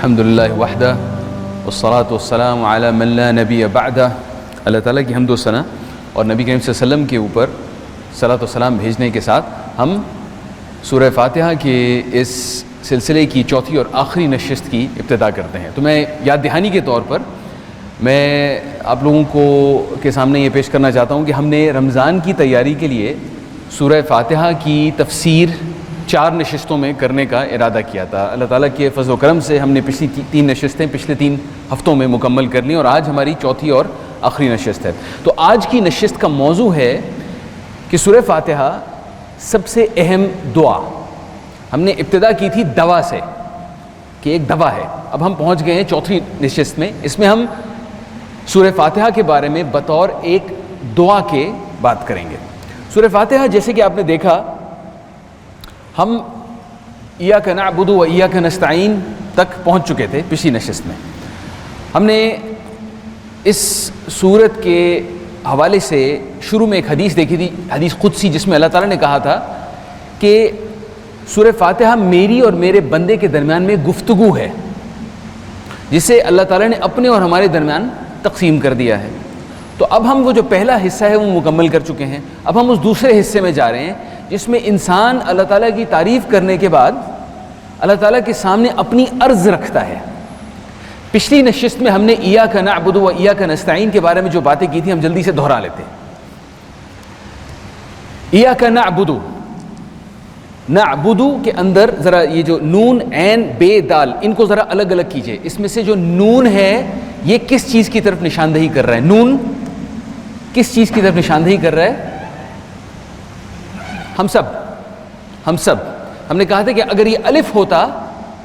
الحمدللہ وحدہ والصلاة والسلام علی من لا نبی بعدہ. اللہ تعالیٰ کی حمد و ثنا اور نبی کریم صلی اللہ علیہ وسلم کے اوپر صلاۃ و سلام بھیجنے کے ساتھ ہم سورہ فاتحہ کے اس سلسلے کی چوتھی اور آخری نشست کی ابتدا کرتے ہیں. تو میں یاد دہانی کے طور پر میں آپ لوگوں کے سامنے یہ پیش کرنا چاہتا ہوں کہ ہم نے رمضان کی تیاری کے لیے سورہ فاتحہ کی تفسیر 4 نشستوں میں کرنے کا ارادہ کیا تھا. اللہ تعالیٰ کے فضل و کرم سے ہم نے پچھلی 3 نشستیں پچھلے 3 ہفتوں میں مکمل کر لیں اور آج ہماری چوتھی اور آخری نشست ہے. تو آج کی نشست کا موضوع ہے کہ سورہ فاتحہ سب سے اہم دعا. ہم نے ابتدا کی تھی دوا سے کہ ایک دوا ہے. اب ہم پہنچ گئے ہیں چوتھی نشست میں. اس میں ہم سورہ فاتحہ کے بارے میں بطور ایک دعا کے بات کریں گے. سورہ فاتحہ جیسے کہ آپ نے دیکھا ہم ایاک نعبد و ایاک نستعین تک پہنچ چکے تھے پچھلی نشست میں. ہم نے اس سورت کے حوالے سے شروع میں ایک حدیث دیکھی تھی, حدیث قدسی, جس میں اللہ تعالیٰ نے کہا تھا کہ سورہ فاتحہ میری اور میرے بندے کے درمیان میں گفتگو ہے, جسے اللہ تعالیٰ نے اپنے اور ہمارے درمیان تقسیم کر دیا ہے. تو اب ہم وہ جو پہلا حصہ ہے وہ مکمل کر چکے ہیں. اب ہم اس دوسرے حصے میں جا رہے ہیں جس میں انسان اللہ تعالیٰ کی تعریف کرنے کے بعد اللہ تعالیٰ کے سامنے اپنی عرض رکھتا ہے. پچھلی نشست میں ہم نے ایاک نعبد و ایاک نستعین کے بارے میں جو باتیں کی تھی ہم جلدی سے دہرا لیتے ہیں. ایاک نعبد, نعبد کے اندر ذرا یہ جو نون عین بے دال ان کو ذرا الگ الگ کیجئے. اس میں سے جو نون ہے یہ کس چیز کی طرف نشاندہی کر رہا ہے؟ نون کس چیز کی طرف نشاندہی کر رہا ہے؟ ہم سب ہم نے کہا تھا کہ اگر یہ الف ہوتا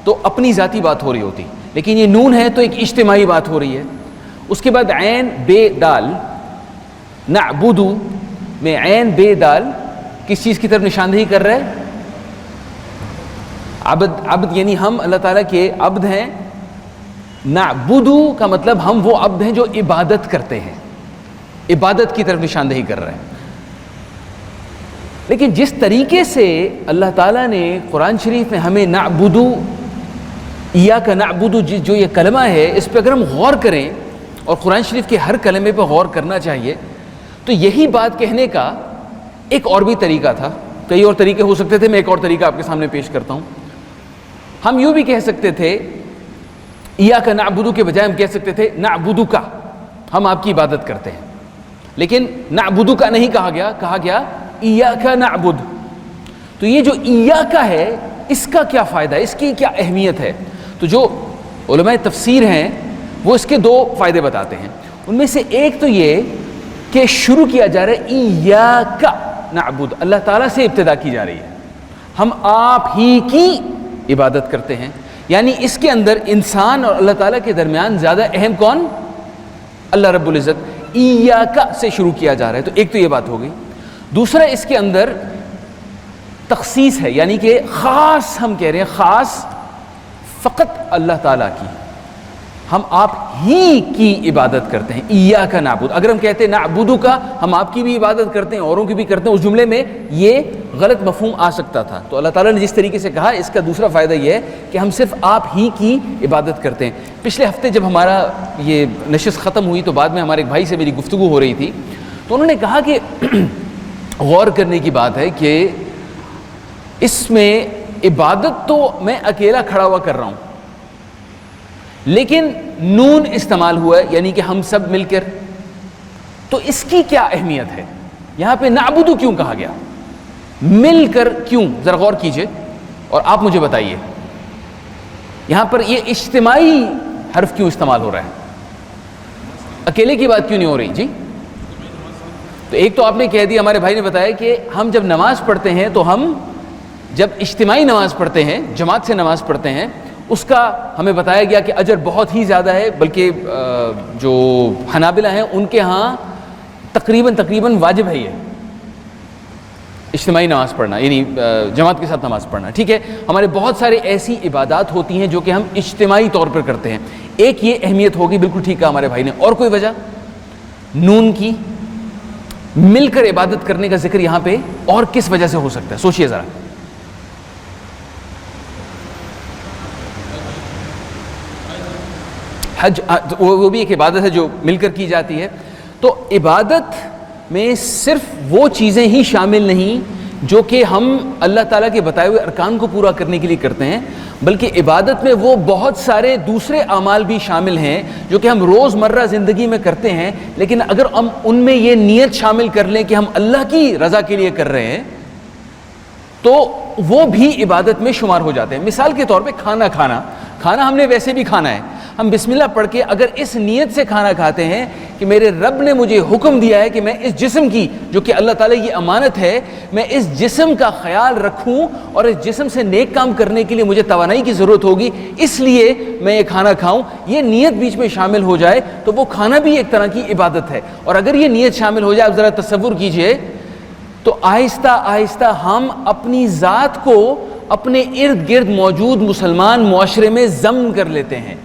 تو اپنی ذاتی بات ہو رہی ہوتی, لیکن یہ نون ہے تو ایک اجتماعی بات ہو رہی ہے. اس کے بعد عین بے دال, نعبد میں عین بے دال کس چیز کی طرف نشاندہی کر رہا ہے؟ عبد یعنی ہم اللہ تعالیٰ کے عبد ہیں. نعبد کا مطلب ہم وہ عبد ہیں جو عبادت کرتے ہیں, عبادت کی طرف نشاندہی کر رہے ہیں. لیکن جس طریقے سے اللہ تعالیٰ نے قرآن شریف میں ہمیں نعبد ایاک نعبد جو یہ کلمہ ہے اس پہ اگر ہم غور کریں, اور قرآن شریف کے ہر کلمے پہ غور کرنا چاہیے, تو یہی بات کہنے کا ایک اور بھی طریقہ تھا. کئی اور طریقے ہو سکتے تھے, میں ایک اور طریقہ آپ کے سامنے پیش کرتا ہوں. ہم یوں بھی کہہ سکتے تھے ایاک نعبد کے بجائے ہم کہہ سکتے تھے نعبدک, ہم آپ کی عبادت کرتے ہیں. لیکن نعبدک نہیں کہا گیا, کہا گیا ایاک نعبد. تو یہ جو ایاک ہے اس کا کیا فائدہ ہے, اس کی کیا اہمیت ہے؟ تو جو علماء تفسیر ہیں وہ اس کے 2 فائدے بتاتے ہیں. ان میں سے ایک تو یہ کہ شروع کیا جا رہا ہے ایاک نعبد, اللہ تعالیٰ سے ابتدا کی جا رہی ہے, ہم آپ ہی کی عبادت کرتے ہیں. یعنی اس کے اندر انسان اور اللہ تعالیٰ کے درمیان زیادہ اہم کون؟ اللہ رب العزت. ایاک سے شروع کیا جا رہا ہے, تو ایک تو یہ بات ہو گئی. دوسرا اس کے اندر تخصیص ہے, یعنی کہ خاص ہم کہہ رہے ہیں, خاص فقط اللہ تعالیٰ کی, ہم آپ ہی کی عبادت کرتے ہیں. ایاک نعبد, اگر ہم کہتے ہیں نعبدو کا, ہم آپ کی بھی عبادت کرتے ہیں اوروں کی بھی کرتے ہیں, اس جملے میں یہ غلط مفہوم آ سکتا تھا. تو اللہ تعالیٰ نے جس طریقے سے کہا اس کا دوسرا فائدہ یہ ہے کہ ہم صرف آپ ہی کی عبادت کرتے ہیں. پچھلے ہفتے جب ہمارا یہ نشست ختم ہوئی تو بعد میں ہمارے ایک بھائی سے میری گفتگو ہو رہی تھی, تو انہوں نے کہا کہ غور کرنے کی بات ہے کہ اس میں عبادت تو میں اکیلا کھڑا ہوا کر رہا ہوں, لیکن نون استعمال ہوا ہے یعنی کہ ہم سب مل کر, تو اس کی کیا اہمیت ہے؟ یہاں پہ نعبدو کیوں کہا گیا, مل کر کیوں؟ ذرا غور کیجئے اور آپ مجھے بتائیے یہاں پر یہ اجتماعی حرف کیوں استعمال ہو رہا ہے, اکیلے کی بات کیوں نہیں ہو رہی؟ جی تو ایک تو آپ نے کہہ دیا, ہمارے بھائی نے بتایا کہ ہم جب نماز پڑھتے ہیں تو ہم جب اجتماعی نماز پڑھتے ہیں, جماعت سے نماز پڑھتے ہیں, اس کا ہمیں بتایا گیا کہ اجر بہت ہی زیادہ ہے, بلکہ جو حنابلہ ہیں ان کے ہاں تقریباً واجب ہے یہ اجتماعی نماز پڑھنا, یعنی جماعت کے ساتھ نماز پڑھنا. ٹھیک ہے, ہمارے بہت سارے ایسی عبادات ہوتی ہیں جو کہ ہم اجتماعی طور پر کرتے ہیں. ایک یہ اہمیت ہوگی, بالکل ٹھیک کہا ہمارے بھائی نے. اور کوئی وجہ نون کی مل کر عبادت کرنے کا ذکر یہاں پہ اور کس وجہ سے ہو سکتا ہے؟ سوچئے ذرا. حج وہ بھی ایک عبادت ہے جو مل کر کی جاتی ہے. تو عبادت میں صرف وہ چیزیں ہی شامل نہیں جو کہ ہم اللہ تعالیٰ کے بتائے ہوئے ارکان کو پورا کرنے کے لیے کرتے ہیں، بلکہ عبادت میں وہ بہت سارے دوسرے اعمال بھی شامل ہیں جو کہ ہم روز مرہ زندگی میں کرتے ہیں، لیکن اگر ہم ان میں یہ نیت شامل کر لیں کہ ہم اللہ کی رضا کے لیے کر رہے ہیں تو وہ بھی عبادت میں شمار ہو جاتے ہیں. مثال کے طور پہ کھانا ہم نے ویسے بھی کھانا ہے، ہم بسم اللہ پڑھ کے اگر اس نیت سے کھانا کھاتے ہیں کہ میرے رب نے مجھے حکم دیا ہے کہ میں اس جسم کی، جو کہ اللہ تعالیٰ کی امانت ہے، میں اس جسم کا خیال رکھوں اور اس جسم سے نیک کام کرنے کے لیے مجھے توانائی کی ضرورت ہوگی، اس لیے میں یہ کھانا کھاؤں، یہ نیت بیچ میں شامل ہو جائے تو وہ کھانا بھی ایک طرح کی عبادت ہے. اور اگر یہ نیت شامل ہو جائے، آپ ذرا تصور کیجئے، تو آہستہ آہستہ ہم اپنی ذات کو اپنے ارد گرد موجود مسلمان معاشرے میں ضم کر لیتے ہیں.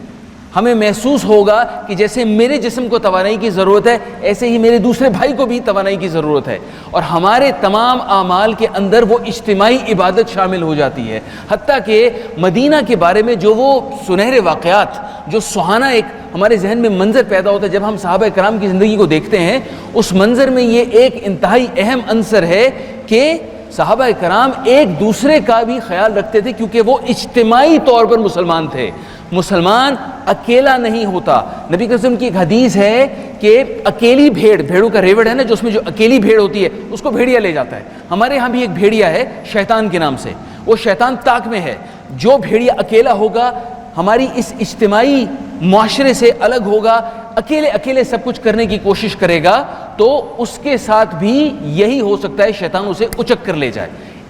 ہمیں محسوس ہوگا کہ جیسے میرے جسم کو توانائی کی ضرورت ہے، ایسے ہی میرے دوسرے بھائی کو بھی توانائی کی ضرورت ہے، اور ہمارے تمام اعمال کے اندر وہ اجتماعی عبادت شامل ہو جاتی ہے. حتیٰ کہ مدینہ کے بارے میں جو وہ سنہرے واقعات، جو سہانا ایک ہمارے ذہن میں منظر پیدا ہوتا ہے جب ہم صحابہ کرام کی زندگی کو دیکھتے ہیں، اس منظر میں یہ ایک انتہائی اہم عنصر ہے کہ صحابہ کرام ایک دوسرے کا بھی خیال رکھتے تھے، کیونکہ وہ اجتماعی طور پر مسلمان تھے. مسلمان اکیلا نہیں ہوتا. نبی کریم صلی اللہ علیہ وسلم کی ایک حدیث ہے کہ اکیلی بھیڑوں کا ریوڑ ہے نا، جو اس میں جو اکیلی بھیڑ ہوتی ہے اس کو بھیڑیا لے جاتا ہے. ہمارے ہاں بھی ایک بھیڑیا ہے شیطان کے نام سے، وہ شیطان طاق میں ہے. جو بھیڑیا اکیلا ہوگا، ہماری اس اجتماعی معاشرے سے الگ ہوگا، اکیلے سب کچھ کرنے کی کوشش کرے گا، تو اس کے ساتھ بھی یہی ہو سکتا ہے، شیطان اسے اچک کر لے جائے.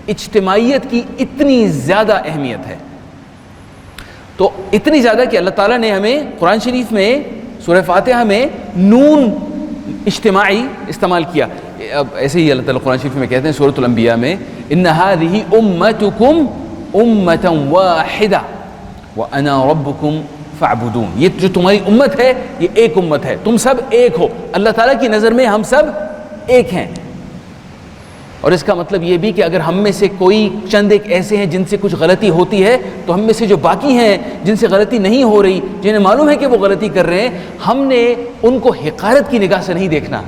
اجتماعیت کی اتنی زیادہ اہمیت ہے، تو اتنی زیادہ کہ اللہ تعالیٰ نے ہمیں قرآن شریف میں سورہ فاتحہ میں نون اجتماعی استعمال کیا. ایسے ہی اللہ تعالیٰ قرآن شریف میں کہتے ہیں سورۃ الانبیاء میں، ان هذه امتکم امۃ واحدہ وانا ربکم فاعبدون. یہ جو تمہاری امت ہے یہ ایک امت ہے، تم سب ایک ہو. اللہ تعالیٰ کی نظر میں ہم سب ایک ہیں. اور اس کا مطلب یہ بھی کہ اگر ہم میں سے کوئی چند ایک ایسے ہیں جن سے کچھ غلطی ہوتی ہے، تو ہم میں سے جو باقی ہیں جن سے غلطی نہیں ہو رہی، جنہیں معلوم ہے کہ وہ غلطی کر رہے ہیں، ہم نے ان کو حقارت کی نگاہ سے نہیں دیکھنا.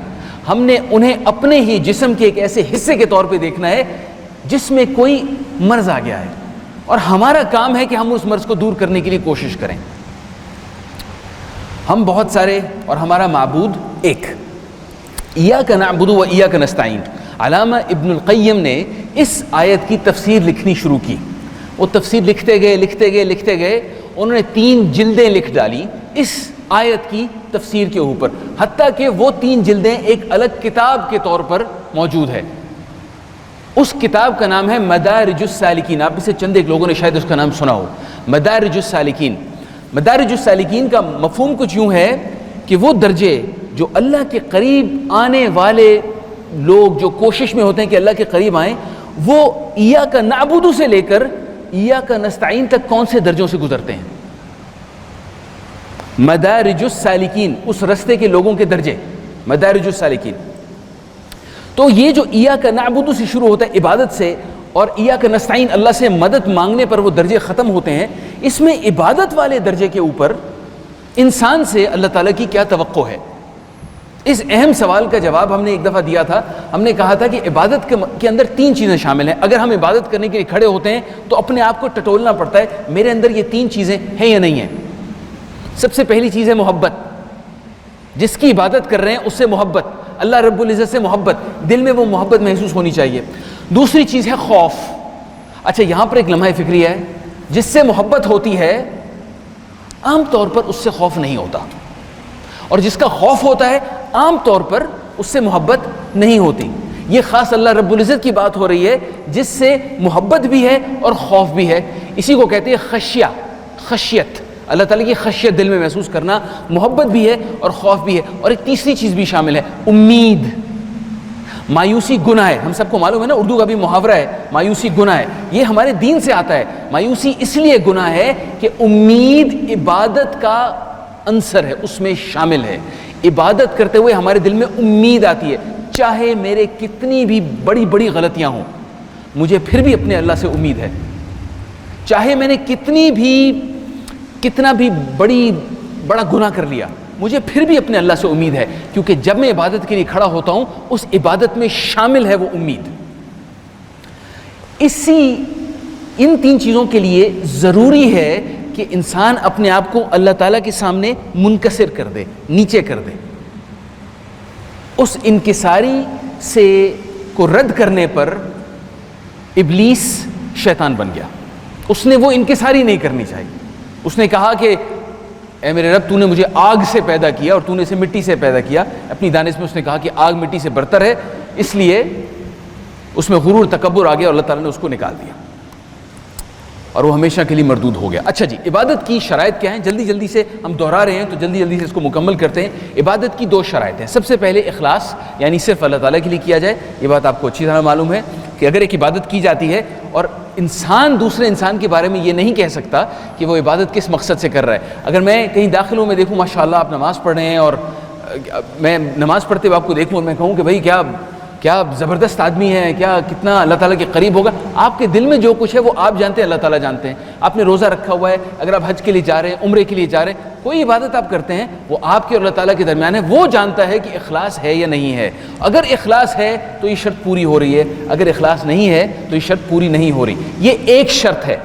ہم نے انہیں اپنے ہی جسم کے ایک ایسے حصے کے طور پہ دیکھنا ہے جس میں کوئی مرض آ گیا ہے، اور ہمارا کام ہے کہ ہم اس مرض کو دور کرنے کے لیے کوشش کریں. ہم بہت سارے اور ہمارا معبود ایک. ایاک نعبد و ایاک نستعین. علامہ ابن القیم نے اس آیت کی تفسیر لکھنی شروع کی. وہ تفسیر لکھتے گئے، انہوں نے 3 جلدیں لکھ ڈالی اس آیت کی تفسیر کے اوپر، حتیٰ کہ وہ 3 جلدیں ایک الگ کتاب کے طور پر موجود ہے. اس کتاب کا نام ہے مدارج السالکین. آپ میں سے چند ایک لوگوں نے شاید اس کا نام سنا ہو، مدارج السالکین. مدارج السالکین کا مفہوم کچھ یوں ہے کہ وہ درجے جو اللہ کے قریب آنے والے لوگ جو کوشش میں ہوتے ہیں کہ اللہ کے قریب آئیں، وہ ایاک نعبد سے لے کر ایاک نستعین تک کون سے درجوں سے گزرتے ہیں. مدارج السالکین، اس رستے کے لوگوں کے درجے، مدارج السالکین. تو یہ جو ایاک نعبد سے شروع ہوتا ہے عبادت سے، اور ایاک نستعین اللہ سے مدد مانگنے پر وہ درجے ختم ہوتے ہیں. اس میں عبادت والے درجے کے اوپر انسان سے اللہ تعالیٰ کی کیا توقع ہے؟ اس اہم سوال کا جواب ہم نے ایک دفعہ دیا تھا. ہم نے کہا تھا کہ عبادت کے اندر 3 چیزیں شامل ہیں. اگر ہم عبادت کرنے کے لیے کھڑے ہوتے ہیں تو اپنے آپ کو ٹٹولنا پڑتا ہے، میرے اندر یہ 3 چیزیں ہیں یا نہیں ہیں. سب سے پہلی چیز ہے محبت. جس کی عبادت کر رہے ہیں اس سے محبت، اللہ رب العزت سے محبت، دل میں وہ محبت محسوس ہونی چاہیے. دوسری چیز ہے خوف. اچھا، یہاں پر ایک لمحہ فکری ہے، جس سے محبت ہوتی ہے عام طور پر اس سے خوف نہیں ہوتا، اور جس کا خوف ہوتا ہے عام طور پر اس سے محبت نہیں ہوتی. یہ خاص اللہ رب العزت کی بات ہو رہی ہے جس سے محبت بھی ہے اور خوف بھی ہے. اسی کو کہتے ہیں خشیت. اللہ تعالیٰ کی خشیت دل میں محسوس کرنا، محبت بھی ہے اور خوف بھی ہے. اور ایک تیسری چیز بھی شامل ہے، امید. مایوسی گناہ ہے، ہم سب کو معلوم ہے نا، اردو کا بھی محاورہ ہے مایوسی گناہ ہے. یہ ہمارے دین سے آتا ہے. مایوسی اس لیے گناہ ہے کہ امید عبادت کا عنصر ہے، اس میں شامل ہے. عبادت کرتے ہوئے ہمارے دل میں امید آتی ہے، چاہے میرے کتنی بھی بڑی غلطیاں ہوں، مجھے پھر بھی اپنے اللہ سے امید ہے. چاہے میں نے کتنا بھی بڑی بڑا گناہ کر لیا، مجھے پھر بھی اپنے اللہ سے امید ہے، کیونکہ جب میں عبادت کے لیے کھڑا ہوتا ہوں اس عبادت میں شامل ہے وہ امید۔ ان 3 چیزوں کے لیے ضروری ہے کہ انسان اپنے آپ کو اللہ تعالیٰ کے سامنے منکسر کر دے، نیچے کر دے۔ اس انکساری سے کو رد کرنے پر ابلیس شیطان بن گیا، اس نے وہ انکساری نہیں کرنی چاہیے۔ اس نے کہا کہ اے میرے رب، تو نے مجھے آگ سے پیدا کیا اور تو نے اسے مٹی سے پیدا کیا۔ اپنی دانش میں اس نے کہا کہ آگ مٹی سے برتر ہے، اس لیے اس میں غرور تکبر آ گیا اور اللہ تعالیٰ نے اس کو نکال دیا اور وہ ہمیشہ کے لیے مردود ہو گیا۔ اچھا جی، عبادت کی شرائط کیا ہیں؟ جلدی جلدی سے ہم دہرا رہے ہیں تو جلدی جلدی سے اس کو مکمل کرتے ہیں۔ عبادت کی 2 شرائط ہیں۔ سب سے پہلے اخلاص، یعنی صرف اللہ تعالیٰ کے لیے کیا جائے۔ یہ بات آپ کو اچھی طرح معلوم ہے کہ اگر ایک عبادت کی جاتی ہے اور انسان دوسرے انسان کے بارے میں یہ نہیں کہہ سکتا کہ وہ عبادت کس مقصد سے کر رہا ہے۔ اگر میں کہیں داخل ہوں، میں دیکھوں ماشاءاللہ آپ نماز پڑھ رہے ہیں اور میں نماز پڑھتے ہوئے آپ کو دیکھوں اور میں کہوں کہ بھائی کیا زبردست آدمی ہے، کتنا اللہ تعالیٰ کے قریب ہوگا، آپ کے دل میں جو کچھ ہے وہ آپ جانتے ہیں، اللہ تعالیٰ جانتے ہیں۔ آپ نے روزہ رکھا ہوا ہے، اگر آپ حج کے لیے جا رہے ہیں، عمرے کے لیے جا رہے ہیں، کوئی عبادت آپ کرتے ہیں، وہ آپ کے اور اللہ تعالیٰ کے درمیان ہے، وہ جانتا ہے کہ اخلاص ہے یا نہیں ہے۔ اگر اخلاص ہے تو یہ شرط پوری ہو رہی ہے، اگر اخلاص نہیں ہے تو یہ شرط پوری نہیں ہو رہی۔ یہ ایک شرط ہے۔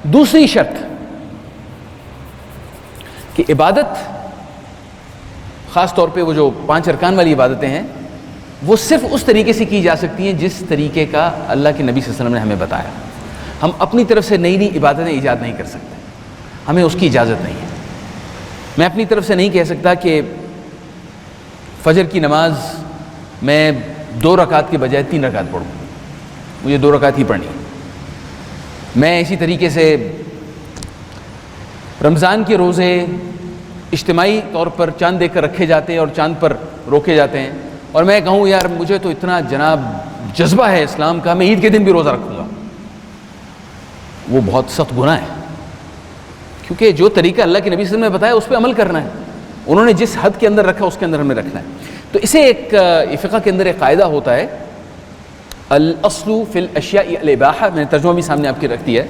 دوسری شرط کہ عبادت، خاص طور پہ وہ جو 5 ارکان والی عبادتیں ہیں، وہ صرف اس طریقے سے کی جا سکتی ہیں جس طریقے کا اللہ کے نبی صلی اللہ علیہ وسلم نے ہمیں بتایا۔ ہم اپنی طرف سے نئی نئی عبادتیں ایجاد نہیں کر سکتے، ہمیں اس کی اجازت نہیں ہے۔ میں اپنی طرف سے نہیں کہہ سکتا کہ فجر کی نماز میں 2 رکعت کے بجائے 3 رکعت پڑھوں، مجھے 2 رکعت ہی پڑھنی ہے۔ میں اسی طریقے سے رمضان کے روزے اجتماعی طور پر چاند دیکھ کر رکھے جاتے ہیں اور چاند پر روکے جاتے ہیں، اور میں کہوں یار مجھے تو اتنا جناب جذبہ ہے اسلام کا، میں عید کے دن بھی روزہ رکھوں گا، وہ بہت سخت گناہ ہے، کیونکہ جو طریقہ اللہ کے نبی صلی اللہ علیہ وسلم نے بتایا اس پہ عمل کرنا ہے۔ انہوں نے جس حد کے اندر رکھا اس کے اندر ہمیں رکھنا ہے۔ تو اسے ایک فقہ کے اندر ایک قاعدہ ہوتا ہے، الاصل فی الاشیاء الاباحہ، میں نے ترجمہ بھی سامنے آپ کی رکھ دیا ہے،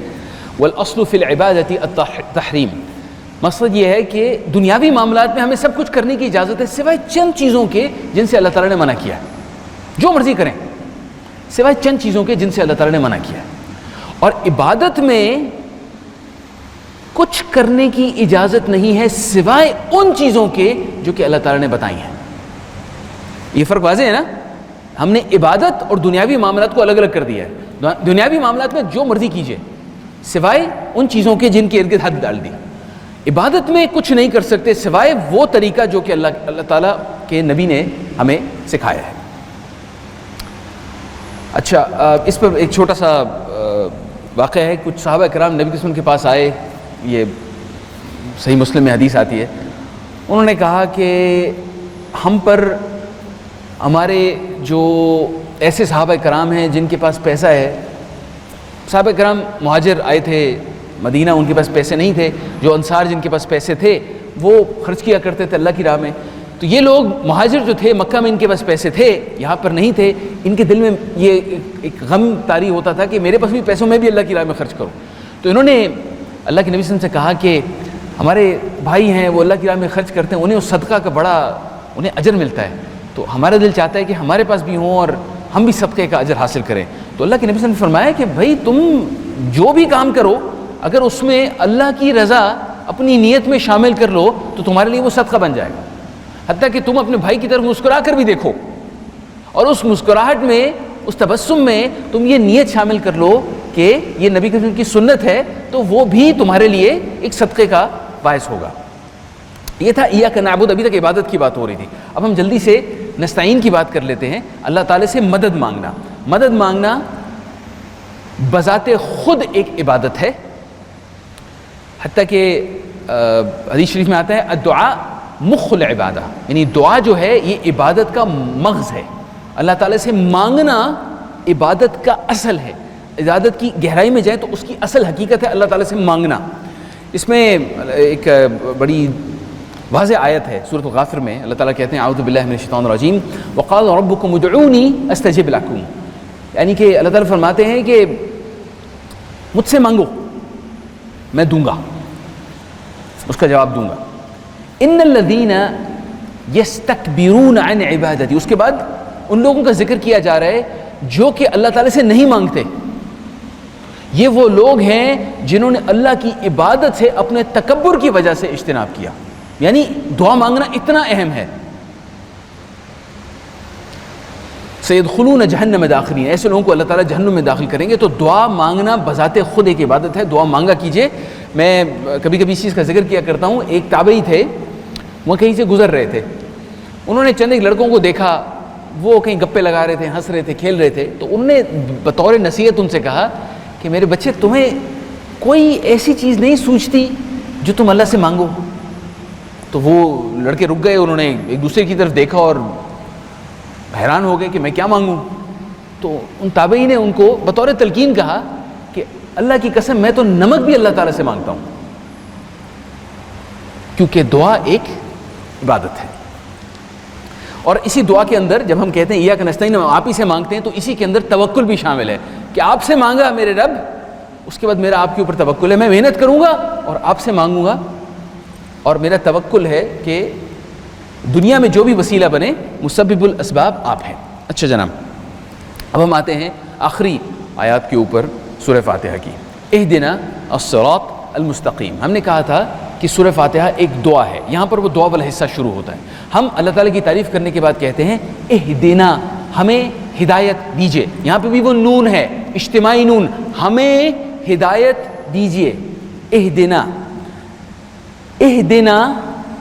والاصل فی العبادۃ التحریم۔ مقصد یہ ہے کہ دنیاوی معاملات میں ہمیں سب کچھ کرنے کی اجازت ہے سوائے چند چیزوں کے جن سے اللہ تعالیٰ نے منع کیا ہے، جو مرضی کریں سوائے چند چیزوں کے جن سے اللہ تعالیٰ نے منع کیا ہے۔ اور عبادت میں کچھ کرنے کی اجازت نہیں ہے سوائے ان چیزوں کے جو کہ اللہ تعالیٰ نے بتائی ہیں۔ یہ فرق واضح ہے نا؟ ہم نے عبادت اور دنیاوی معاملات کو الگ الگ کر دیا ہے۔ دنیاوی معاملات میں جو مرضی کیجیے سوائے ان چیزوں کے جن کے ارد گرد حد ڈال دی۔ عبادت میں کچھ نہیں کر سکتے سوائے وہ طریقہ جو کہ اللہ تعالیٰ کے نبی نے ہمیں سکھایا ہے۔ اچھا، اس پر ایک چھوٹا سا واقعہ ہے۔ کچھ صحابہ کرام نبی کے کے پاس آئے، یہ صحیح مسلم میں حدیث آتی ہے، انہوں نے کہا کہ ہم پر ہمارے جو ایسے صحابہ کرام ہیں جن کے پاس پیسہ ہے، صحابہ کرام مہاجر آئے تھے مدینہ، ان کے پاس پیسے نہیں تھے، جو انصار جن کے پاس پیسے تھے وہ خرچ کیا کرتے تھے اللہ کی راہ میں۔ تو یہ لوگ مہاجر جو تھے مکہ میں ان کے پاس پیسے تھے، یہاں پر نہیں تھے، ان کے دل میں یہ ایک غم طاری ہوتا تھا کہ میرے پاس بھی پیسوں میں بھی اللہ کی راہ میں خرچ کروں۔ تو انہوں نے اللہ کے نبی صلی اللہ علیہ وسلم سے کہا کہ ہمارے بھائی ہیں وہ اللہ کی راہ میں خرچ کرتے ہیں، انہیں اس صدقہ کا بڑا انہیں اجر ملتا ہے، تو ہمارا دل چاہتا ہے کہ ہمارے پاس بھی ہوں اور ہم بھی صدقے کا اجر حاصل کریں۔ تو اللہ کے نبی صلی اللہ علیہ وسلم نے فرمایا کہ بھائی تم جو بھی کام کرو اگر اس میں اللہ کی رضا اپنی نیت میں شامل کر لو تو تمہارے لیے وہ صدقہ بن جائے گا، حتیٰ کہ تم اپنے بھائی کی طرف مسکرا کر بھی دیکھو اور اس مسکراہٹ میں، اس تبسم میں تم یہ نیت شامل کر لو کہ یہ نبی کی سنت ہے، تو وہ بھی تمہارے لیے ایک صدقے کا باعث ہوگا۔ یہ تھا ایاک نعبد، ابھی تک عبادت کی بات ہو رہی تھی۔ اب ہم جلدی سے نستعین کی بات کر لیتے ہیں، اللہ تعالیٰ سے مدد مانگنا۔ مدد مانگنا بذات خود ایک عبادت ہے، حتیٰ کہ حدیث شریف میں آتا ہے الدعاء مخ العبادہ، یعنی دعا جو ہے یہ عبادت کا مغز ہے۔ اللہ تعالیٰ سے مانگنا عبادت کا اصل ہے۔ عبادت کی گہرائی میں جائیں تو اس کی اصل حقیقت ہے اللہ تعالیٰ سے مانگنا۔ اس میں ایک بڑی واضح آیت ہے سورۃ غافر میں، اللہ تعالیٰ کہتے ہیں اعوذ باللہ من الشیطان الرجیم وقال ربکم ادعونی استجب لکم، یعنی کہ اللہ تعالیٰ فرماتے ہیں کہ مجھ سے مانگو میں دوں گا، اس کا جواب دوں گا۔ ان الذین یستکبرون عن عبادتی، اس کے بعد ان لوگوں کا ذکر کیا جا رہا ہے جو کہ اللہ تعالیٰ سے نہیں مانگتے. یہ وہ لوگ ہیں جنہوں نے اللہ کی عبادت سے اپنے تکبر کی وجہ سے اجتناب کیا. یعنی دعا مانگنا اتنا اہم ہے. سیدخلون جہنم داخلین، ایسے لوگوں کو اللہ تعالیٰ جہنم میں داخل کریں گے. تو دعا مانگنا بذات خود ایک عبادت ہے. دعا مانگا کیجئے. میں کبھی کبھی اس چیز کا ذکر کیا کرتا ہوں. ایک تابعی تھے، وہ کہیں سے گزر رہے تھے. انہوں نے چند ایک لڑکوں کو دیکھا، وہ کہیں گپے لگا رہے تھے، ہنس رہے تھے، کھیل رہے تھے. تو انہوں نے بطور نصیحت ان سے کہا کہ میرے بچے، تمہیں کوئی ایسی چیز نہیں سوچتی جو تم اللہ سے مانگو؟ تو وہ لڑکے رک گئے. انہوں نے ایک دوسرے کی طرف دیکھا اور حیران ہو گئے کہ میں کیا مانگوں. تو ان تابعی نے ان کو بطور تلقین کہا کہ اللہ کی قسم میں تو نمک بھی اللہ تعالیٰ سے مانگتا ہوں، کیونکہ دعا ایک عبادت ہے. اور اسی دعا کے اندر جب ہم کہتے ہیں ایاک نستعین، ہم آپ ہی سے مانگتے ہیں، تو اسی کے اندر توکل بھی شامل ہے کہ آپ سے مانگا میرے رب، اس کے بعد میرا آپ کے اوپر توکل ہے. میں محنت کروں گا اور آپ سے مانگوں گا، اور میرا توکل ہے کہ دنیا میں جو بھی وسیلہ بنے مسبب الاسباب آپ ہیں. اچھا جناب، اب ہم آتے ہیں آخری آیات کے اوپر سورہ فاتحہ کی. اہدنا الصراط المستقیم. ہم نے کہا تھا کہ سورہ فاتحہ ایک دعا ہے. یہاں پر وہ دعا والا حصہ شروع ہوتا ہے. ہم اللہ تعالیٰ کی تعریف کرنے کے بعد کہتے ہیں اہدنا، ہمیں ہدایت دیجئے. یہاں پہ بھی وہ نون ہے، اجتماعی نون، ہمیں ہدایت دیجئے. اہدنا، اہدنا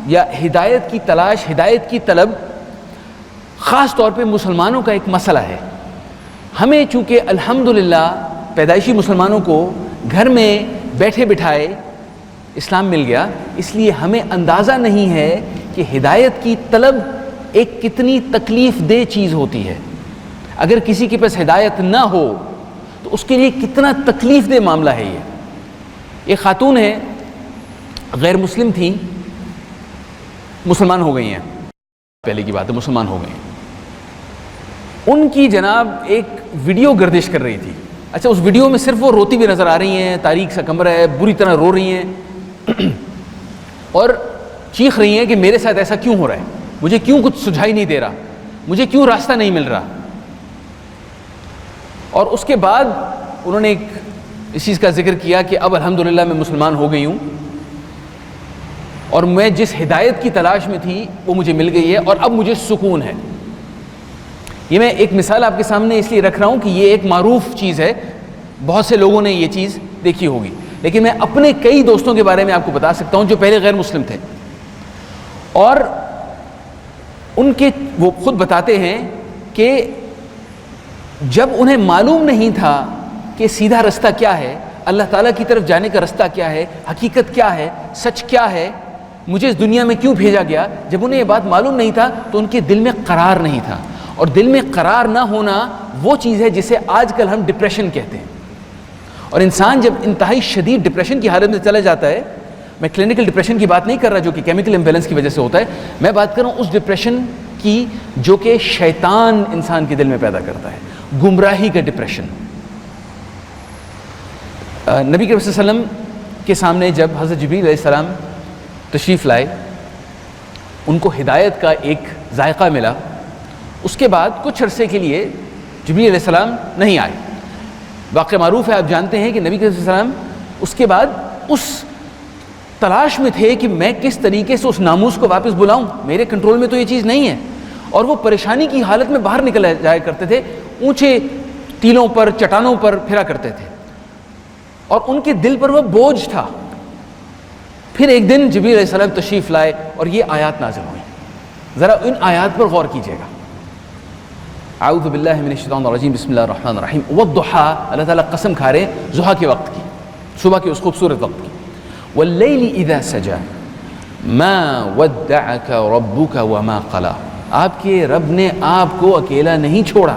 یا ہدایت کی تلاش، ہدایت کی طلب خاص طور پہ مسلمانوں کا ایک مسئلہ ہے. ہمیں چونکہ الحمدللہ پیدائشی مسلمانوں کو گھر میں بیٹھے بٹھائے اسلام مل گیا، اس لیے ہمیں اندازہ نہیں ہے کہ ہدایت کی طلب ایک کتنی تکلیف دہ چیز ہوتی ہے. اگر کسی کے پاس ہدایت نہ ہو تو اس کے لیے کتنا تکلیف دہ معاملہ ہے. یہ ایک خاتون ہے، غیر مسلم تھیں، مسلمان ہو گئی ہیں. پہلے کی بات ہے، مسلمان ہو گئی ہیں. ان کی جناب ایک ویڈیو گردش کر رہی تھی. اچھا، اس ویڈیو میں صرف وہ روتی بھی نظر آ رہی ہیں، تاریک سا کمرہ ہے، بری طرح رو رہی ہیں اور چیخ رہی ہیں کہ میرے ساتھ ایسا کیوں ہو رہا ہے، مجھے کیوں کچھ سجھائی نہیں دے رہا، مجھے کیوں راستہ نہیں مل رہا. اور اس کے بعد انہوں نے ایک اس چیز کا ذکر کیا کہ اب الحمدللہ میں مسلمان ہو گئی ہوں، اور میں جس ہدایت کی تلاش میں تھی وہ مجھے مل گئی ہے، اور اب مجھے سکون ہے. یہ میں ایک مثال آپ کے سامنے اس لیے رکھ رہا ہوں کہ یہ ایک معروف چیز ہے، بہت سے لوگوں نے یہ چیز دیکھی ہوگی، لیکن میں اپنے کئی دوستوں کے بارے میں آپ کو بتا سکتا ہوں جو پہلے غیر مسلم تھے، اور ان کے وہ خود بتاتے ہیں کہ جب انہیں معلوم نہیں تھا کہ سیدھا رستہ کیا ہے، اللہ تعالیٰ کی طرف جانے کا رستہ کیا ہے، حقیقت کیا ہے، سچ کیا ہے، مجھے اس دنیا میں کیوں بھیجا گیا، جب انہیں یہ بات معلوم نہیں تھا تو ان کے دل میں قرار نہیں تھا. اور دل میں قرار نہ ہونا وہ چیز ہے جسے آج کل ہم ڈپریشن کہتے ہیں. اور انسان جب انتہائی شدید ڈپریشن کی حالت میں چلا جاتا ہے، میں کلینکل ڈپریشن کی بات نہیں کر رہا جو کہ کیمیکل امبیلنس کی وجہ سے ہوتا ہے، میں بات کر رہا ہوں اس ڈپریشن کی جو کہ شیطان انسان کے دل میں پیدا کرتا ہے، گمراہی کا ڈپریشن. نبی کریم صلی اللہ علیہ وسلم کے سامنے جب حضرت جبریل علیہ السلام تشریف لائے، ان کو ہدایت کا ایک ذائقہ ملا. اس کے بعد کچھ عرصے کے لیے جبریل علیہ السلام نہیں آئے. واقعہ معروف ہے، آپ جانتے ہیں کہ نبی کریم صلی اللہ علیہ وسلم اس کے بعد اس تلاش میں تھے کہ میں کس طریقے سے اس ناموس کو واپس بلاؤں، میرے کنٹرول میں تو یہ چیز نہیں ہے. اور وہ پریشانی کی حالت میں باہر نکل جایا کرتے تھے، اونچے ٹیلوں پر، چٹانوں پر پھرا کرتے تھے، اور ان کے دل پر وہ بوجھ تھا. پھر ایک دن جبریل علیہ السلام تشریف لائے اور یہ آیات نازل ہوئیں. ذرا ان آیات پر غور کیجیے گا. اعوذ باللہ من الشیطان الرجیم، بسم اللہ الرحمن الرحیم. والضحیٰ، اللہ تعالیٰ قسم کھا رہے ہیں ضحیٰ کے وقت کی، صبح کے اس خوبصورت وقت کی. واللیل اذا سجا ما ودعک ربک وما قلی. آپ کے رب نے آپ کو اکیلا نہیں چھوڑا.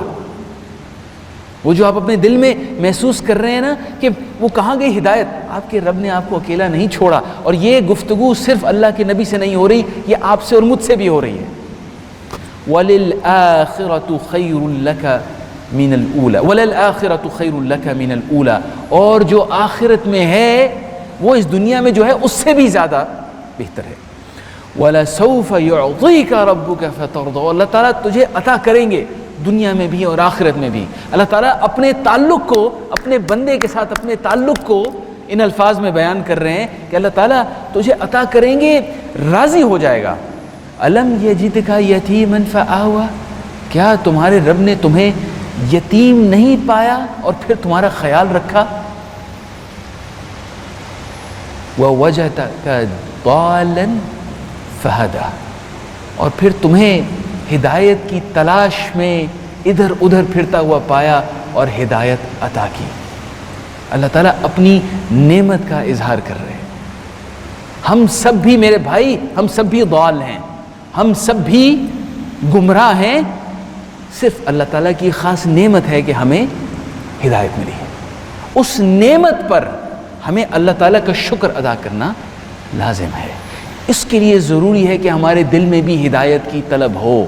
وہ جو آپ اپنے دل میں محسوس کر رہے ہیں نا کہ وہ کہاں گئی ہدایت، آپ کے رب نے آپ کو اکیلا نہیں چھوڑا. اور یہ گفتگو صرف اللہ کے نبی سے نہیں ہو رہی، یہ آپ سے اور مجھ سے بھی ہو رہی ہے. وَلِلْآخِرَةُ خَيْرٌ لَكَ مِنَ الْأُولَى وَلِلْآخِرَةُ خَيْرٌ لَكَ مِنَ الْأُولَى. اور جو آخرت میں ہے وہ اس دنیا میں جو ہے اس سے بھی زیادہ بہتر ہے. وَلَسَوْفَ يُعْطِيكَ رَبُّكَ فَتَرْضَىٰ، اللہ تعالیٰ تجھے عطا کریں گے دنیا میں بھی اور آخرت میں بھی۔ اللہ تعالیٰ اپنے تعلق کو، اپنے بندے کے ساتھ اپنے تعلق کو ان الفاظ میں بیان کر رہے ہیں کہ اللہ تعالیٰ تجھے عطا کریں گے، راضی ہو جائے گا۔ أَلَمْ يَجِدْكَ يَتِيمًا فَآوَىٰ، کیا تمہارے رب نے تمہیں یتیم نہیں پایا اور پھر تمہارا خیال رکھا؟ وَوَجَدَكَ ضَالًّا فَهَدَىٰ، اور پھر تمہیں ہدایت کی تلاش میں ادھر ادھر پھرتا ہوا پایا اور ہدایت عطا کی۔ اللہ تعالیٰ اپنی نعمت کا اظہار کر رہے ہیں۔ ہم سب بھی میرے بھائی، ہم سب بھی ضال ہیں، ہم سب بھی گمراہ ہیں، صرف اللہ تعالیٰ کی خاص نعمت ہے کہ ہمیں ہدایت ملی ہے۔ اس نعمت پر ہمیں اللہ تعالیٰ کا شکر ادا کرنا لازم ہے۔ اس کے لیے ضروری ہے کہ ہمارے دل میں بھی ہدایت کی طلب ہو۔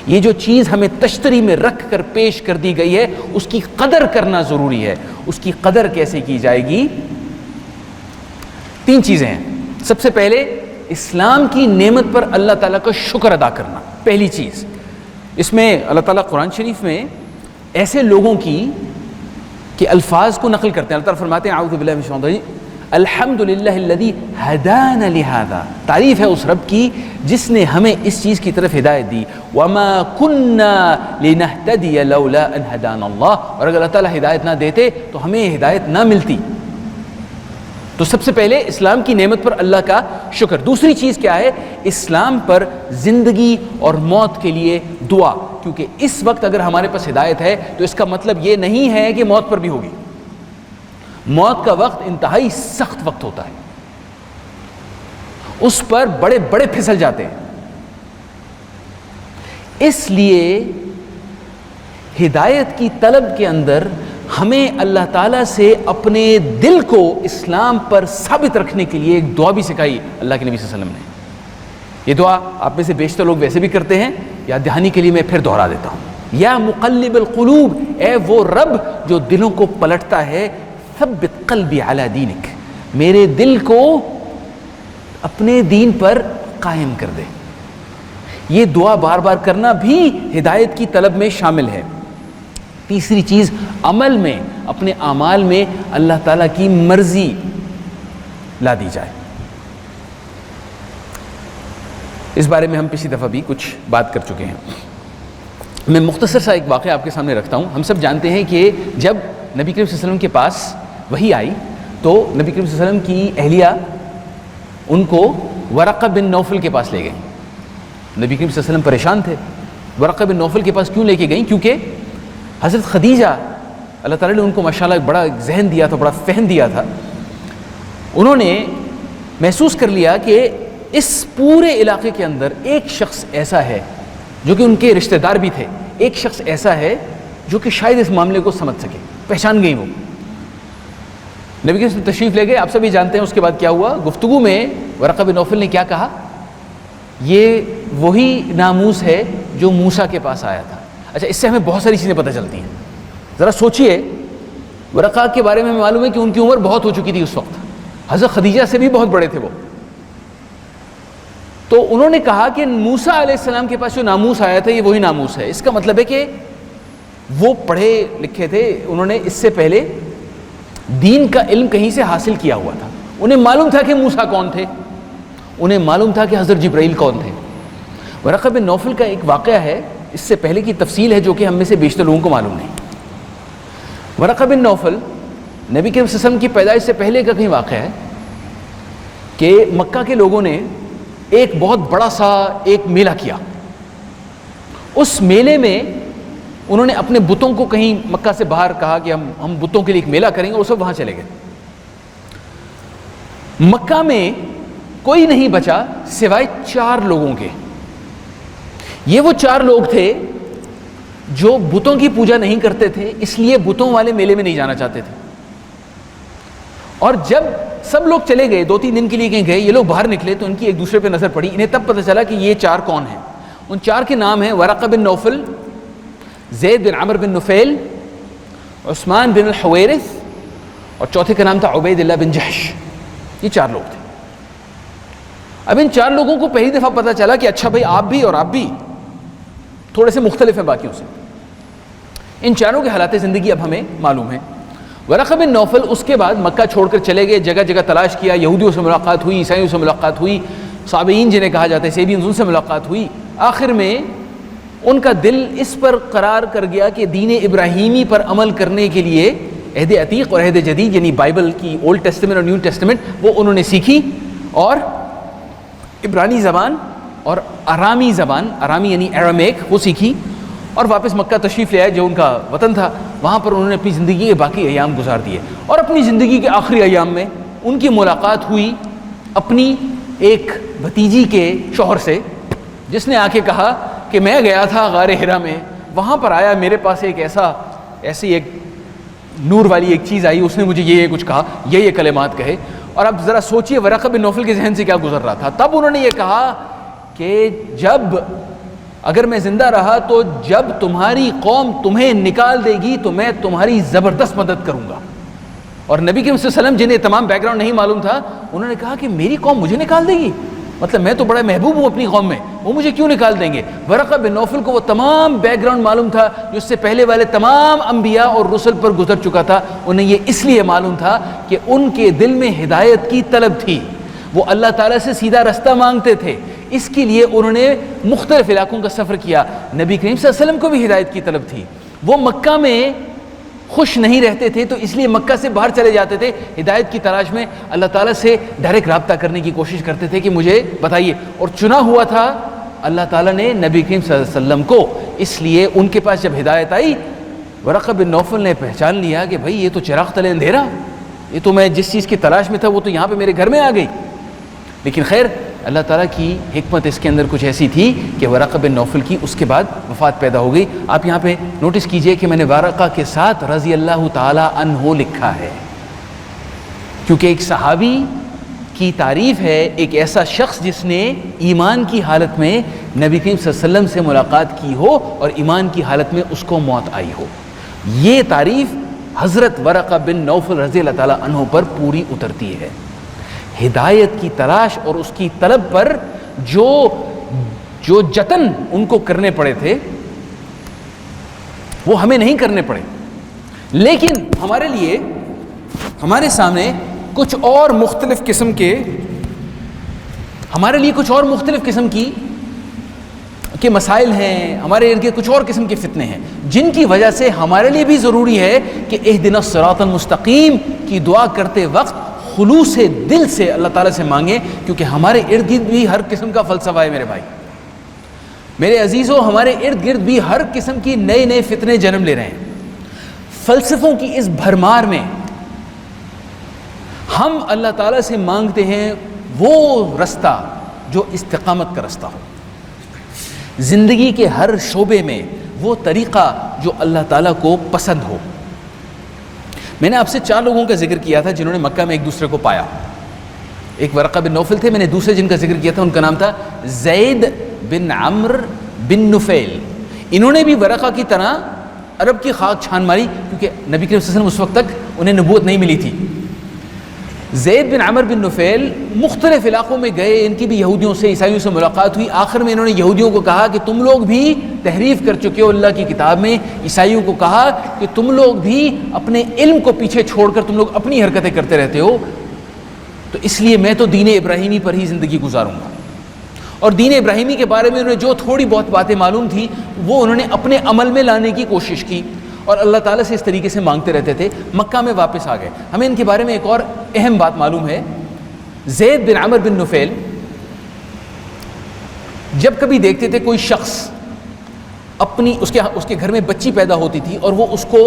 یہ جو چیز ہمیں تشتری میں رکھ کر پیش کر دی گئی ہے، اس کی قدر کرنا ضروری ہے۔ اس کی قدر کیسے کی جائے گی؟ 3 چیزیں ہیں۔ سب سے پہلے اسلام کی نعمت پر اللہ تعالیٰ کا شکر ادا کرنا، پہلی چیز۔ اس میں اللہ تعالیٰ قرآن شریف میں ایسے لوگوں کی کہ الفاظ کو نقل کرتے ہیں۔ اللہ تعالیٰ فرماتے ہیں اعوذ باللہ من الشیطان الرجیم الحمد للہ الذی ہدانا لہذا، تعریف ہے اس رب کی جس نے ہمیں اس چیز کی طرف ہدایت دی۔ وما کننا لنہتدی لولا ان ہدانا اللہ، اور اگر اللہ تعالیٰ ہدایت نہ دیتے تو ہمیں ہدایت نہ ملتی۔ تو سب سے پہلے اسلام کی نعمت پر اللہ کا شکر۔ دوسری چیز کیا ہے؟ اسلام پر زندگی اور موت کے لیے دعا، کیونکہ اس وقت اگر ہمارے پاس ہدایت ہے تو اس کا مطلب یہ نہیں ہے کہ موت پر بھی ہوگی۔ موت کا وقت انتہائی سخت وقت ہوتا ہے، اس پر بڑے بڑے پھسل جاتے ہیں۔ اس لیے ہدایت کی طلب کے اندر ہمیں اللہ تعالیٰ سے اپنے دل کو اسلام پر ثابت رکھنے کے لیے ایک دعا بھی سکھائی اللہ کے نبی صلی اللہ علیہ وسلم نے۔ یہ دعا آپ میں سے بیشتر لوگ ویسے بھی کرتے ہیں، یاد دہانی کے لیے میں پھر دہرا دیتا ہوں۔ یا مقلب القلوب، اے وہ رب جو دلوں کو پلٹتا ہے، ثبت قلبی علی دینک، میرے دل کو اپنے دین پر قائم کر دے۔ یہ دعا بار بار کرنا بھی ہدایت کی طلب میں شامل ہے۔ تیسری چیز، عمل میں، اپنے اعمال میں اللہ تعالیٰ کی مرضی لا دی جائے۔ اس بارے میں ہم پچھلی دفعہ بھی کچھ بات کر چکے ہیں۔ میں مختصر سا ایک واقعہ آپ کے سامنے رکھتا ہوں۔ ہم سب جانتے ہیں کہ جب نبی کریم صلی اللہ علیہ وسلم کے پاس وحی آئی تو نبی کریم صلی اللہ علیہ وسلم کی اہلیہ ان کو ورقہ بن نوفل کے پاس لے گئیں۔ نبی کریم صلی اللہ علیہ وسلم پریشان تھے۔ ورقہ بن نوفل کے پاس کیوں لے کے گئیں؟ کیونکہ حضرت خدیجہ، اللہ تعالیٰ نے ان کو ماشاءاللہ ایک بڑا ذہن دیا تھا، بڑا فہم دیا تھا۔ انہوں نے محسوس کر لیا کہ اس پورے علاقے کے اندر ایک شخص ایسا ہے جو کہ ان کے رشتہ دار بھی تھے، ایک شخص ایسا ہے جو کہ شاید اس معاملے کو سمجھ سکے۔ پہچان گئی وہ، نبی کے تشریف لے گئے۔ آپ سبھی جانتے ہیں اس کے بعد کیا ہوا۔ گفتگو میں ورقہ بن نوفل نے کیا کہا؟ یہ وہی ناموس ہے جو موسیٰ کے پاس آیا تھا۔ اچھا، اس سے ہمیں بہت ساری چیزیں پتہ چلتی ہیں۔ ذرا سوچئے، ورقہ کے بارے میں ہمیں معلوم ہے کہ ان کی عمر بہت ہو چکی تھی اس وقت، حضرت خدیجہ سے بھی بہت بڑے تھے وہ۔ تو انہوں نے کہا کہ موسیٰ علیہ السلام کے پاس جو ناموس آیا تھا یہ وہی ناموس ہے۔ اس کا مطلب ہے کہ وہ پڑھے لکھے تھے، انہوں نے اس سے پہلے دین کا علم کہیں سے حاصل کیا ہوا تھا، انہیں معلوم تھا کہ موسیٰ کون تھے، انہیں معلوم تھا کہ حضرت جبرائیل کون تھے۔ ورقہ بن نوفل کا ایک واقعہ ہے، اس سے پہلے کی تفصیل ہے جو کہ ہم میں سے بیشتر لوگوں کو معلوم نہیں۔ ورقہ بن نوفل نبی کے وسلم کی پیدائش سے پہلے کا کہیں واقعہ ہے کہ مکہ کے لوگوں نے ایک بہت بڑا سا ایک میلہ کیا۔ اس میلے میں انہوں نے اپنے بتوں کو کہیں مکہ سے باہر کہا کہ ہم بتوں کے لیے ایک میلہ کریں گے، اور سب وہاں چلے گئے۔ مکہ میں کوئی نہیں بچا سوائے 4 لوگوں کے۔ یہ وہ 4 لوگ تھے جو بتوں کی پوجا نہیں کرتے تھے، اس لیے بتوں والے میلے میں نہیں جانا چاہتے تھے۔ اور جب سب لوگ چلے گئے، 2-3 دن کے لیے کہیں گئے، یہ لوگ باہر نکلے تو ان کی ایک دوسرے پہ نظر پڑی۔ انہیں تب پتہ چلا کہ یہ 4 کون ہیں۔ ان 4 کے نام ہیں ورقہ بن نوفل، زید بن عمر بن نفیل، عثمان بن الحویرث، اور چوتھے کا نام تھا عبید اللہ بن جحش۔ یہ 4 لوگ تھے۔ اب ان 4 لوگوں کو پہلی دفعہ پتہ چلا کہ اچھا بھائی آپ بھی اور آپ بھی تھوڑے سے مختلف ہیں باقیوں سے. ان چاروں کے حالات زندگی اب ہمیں معلوم ہیں. ورقہ بن نوفل اس کے بعد مکہ چھوڑ کر چلے گئے, جگہ جگہ تلاش کیا, یہودیوں سے ملاقات ہوئی, عیسائیوں سے ملاقات ہوئی, صابئین جنہیں کہا جاتا ہے سیبین, ان سے ملاقات ہوئی. آخر میں ان کا دل اس پر قرار کر گیا کہ دین ابراہیمی پر عمل کرنے کے لیے عہد عتیق اور عہد جدید یعنی بائبل کی اولڈ ٹیسٹمنٹ اور نیو ٹیسٹمنٹ وہ انہوں نے سیکھی, اور عبرانی زبان اور ارامی زبان, ارامی یعنی ایرامیک, وہ سیکھی اور واپس مکہ تشریف لے آئے جو ان کا وطن تھا. وہاں پر انہوں نے اپنی زندگی کے باقی ایام گزار دیے. اور اپنی زندگی کے آخری ایام میں ان کی ملاقات ہوئی اپنی ایک بھتیجی کے شوہر سے, جس نے آ کے کہا کہ میں گیا تھا غار حرا میں, وہاں پر آیا, میرے پاس ایک ایسی ایک نور والی ایک چیز آئی, اس نے مجھے یہ کچھ کہا, یہ کلمات کہے. اور اب ذرا سوچئے ورقہ بن نوفل کے ذہن سے کیا گزر رہا تھا. تب انہوں نے یہ کہا کہ اگر میں زندہ رہا تو جب تمہاری قوم تمہیں نکال دے گی تو میں تمہاری زبردست مدد کروں گا. اور نبی کریم صلی اللہ علیہ وسلم جنہیں تمام بیک گراؤنڈ نہیں معلوم تھا, انہوں نے کہا کہ میری قوم مجھے نکال دے گی, مطلب میں تو بڑا محبوب ہوں اپنی قوم میں, وہ مجھے کیوں نکال دیں گے. ورقہ بن نوفل کو وہ تمام بیک گراؤنڈ معلوم تھا جو اس سے پہلے والے تمام انبیاء اور رسل پر گزر چکا تھا. انہیں یہ اس لیے معلوم تھا کہ ان کے دل میں ہدایت کی طلب تھی, وہ اللہ تعالیٰ سے سیدھا رستہ مانگتے تھے. اس کے لیے انہوں نے مختلف علاقوں کا سفر کیا. نبی کریم صلی اللہ علیہ وسلم کو بھی ہدایت کی طلب تھی, وہ مکہ میں خوش نہیں رہتے تھے تو اس لیے مکہ سے باہر چلے جاتے تھے ہدایت کی تلاش میں, اللہ تعالیٰ سے ڈائریکٹ رابطہ کرنے کی کوشش کرتے تھے کہ مجھے بتائیے. اور چنا ہوا تھا اللہ تعالیٰ نے نبی کریم صلی اللہ علیہ وسلم کو, اس لیے ان کے پاس جب ہدایت آئی ورقہ بن نوفل نے پہچان لیا کہ بھائی یہ تو چراغ تلے اندھیرا, یہ تو میں جس چیز کی تلاش میں تھا وہ تو یہاں پہ میرے گھر میں آ گئی. لیکن خیر اللہ تعالیٰ کی حکمت اس کے اندر کچھ ایسی تھی کہ ورقہ بن نوفل کی اس کے بعد وفات پیدا ہو گئی. آپ یہاں پہ نوٹس کیجئے کہ میں نے ورقہ کے ساتھ رضی اللہ تعالیٰ عنہ لکھا ہے, کیونکہ ایک صحابی کی تعریف ہے, ایک ایسا شخص جس نے ایمان کی حالت میں نبی کریم صلی اللہ علیہ وسلم سے ملاقات کی ہو اور ایمان کی حالت میں اس کو موت آئی ہو. یہ تعریف حضرت ورقہ بن نوفل رضی اللہ تعالیٰ عنہ پر پوری اترتی ہے. ہدایت کی تلاش اور اس کی طلب پر جو جتن ان کو کرنے پڑے تھے وہ ہمیں نہیں کرنے پڑے. لیکن ہمارے لیے ہمارے سامنے کچھ اور مختلف قسم کے مسائل ہیں, ہمارے ارد گرد کچھ اور قسم کے فتنے ہیں جن کی وجہ سے ہمارے لیے بھی ضروری ہے کہ اہدنا الصراط المستقیم کی دعا کرتے وقت خلوص دل سے اللہ تعالیٰ سے مانگیں, کیونکہ ہمارے ارد گرد بھی ہر قسم کا فلسفہ ہے میرے بھائی, میرے عزیزوں, ہمارے ارد گرد بھی ہر قسم کی نئے فتنے جنم لے رہے ہیں. فلسفوں کی اس بھرمار میں ہم اللہ تعالیٰ سے مانگتے ہیں وہ رستہ جو استقامت کا رستہ ہو, زندگی کے ہر شعبے میں وہ طریقہ جو اللہ تعالیٰ کو پسند ہو. میں نے آپ سے 4 لوگوں کا ذکر کیا تھا جنہوں نے مکہ میں ایک دوسرے کو پایا. ایک ورقہ بن نوفل تھے, میں نے دوسرے جن کا ذکر کیا تھا ان کا نام تھا زید بن عمرو بن نفیل. انہوں نے بھی ورقہ کی طرح عرب کی خاک چھان ماری, کیونکہ نبی کریم صلی اللہ علیہ وسلم اس وقت تک انہیں نبوت نہیں ملی تھی. زید بن عمرو بن نفیل مختلف علاقوں میں گئے, ان کی بھی یہودیوں سے عیسائیوں سے ملاقات ہوئی. آخر میں انہوں نے یہودیوں کو کہا کہ تم لوگ بھی تحریف کر چکے ہو اللہ کی کتاب میں. عیسائیوں کو کہا کہ تم لوگ بھی اپنے علم کو پیچھے چھوڑ کر تم لوگ اپنی حرکتیں کرتے رہتے ہو, تو اس لیے میں تو دین ابراہیمی پر ہی زندگی گزاروں گا. اور دین ابراہیمی کے بارے میں انہیں جو تھوڑی بہت باتیں معلوم تھیں وہ انہوں نے اپنے عمل میں لانے کی کوشش کی اور اللہ تعالیٰ سے اس طریقے سے مانگتے رہتے تھے. مکہ میں واپس آ گئے. ہمیں ان کے بارے میں ایک اور اہم بات معلوم ہے. زید بن عمرو بن نفیل جب کبھی دیکھتے تھے کوئی شخص اس کے گھر میں بچی پیدا ہوتی تھی اور وہ اس کو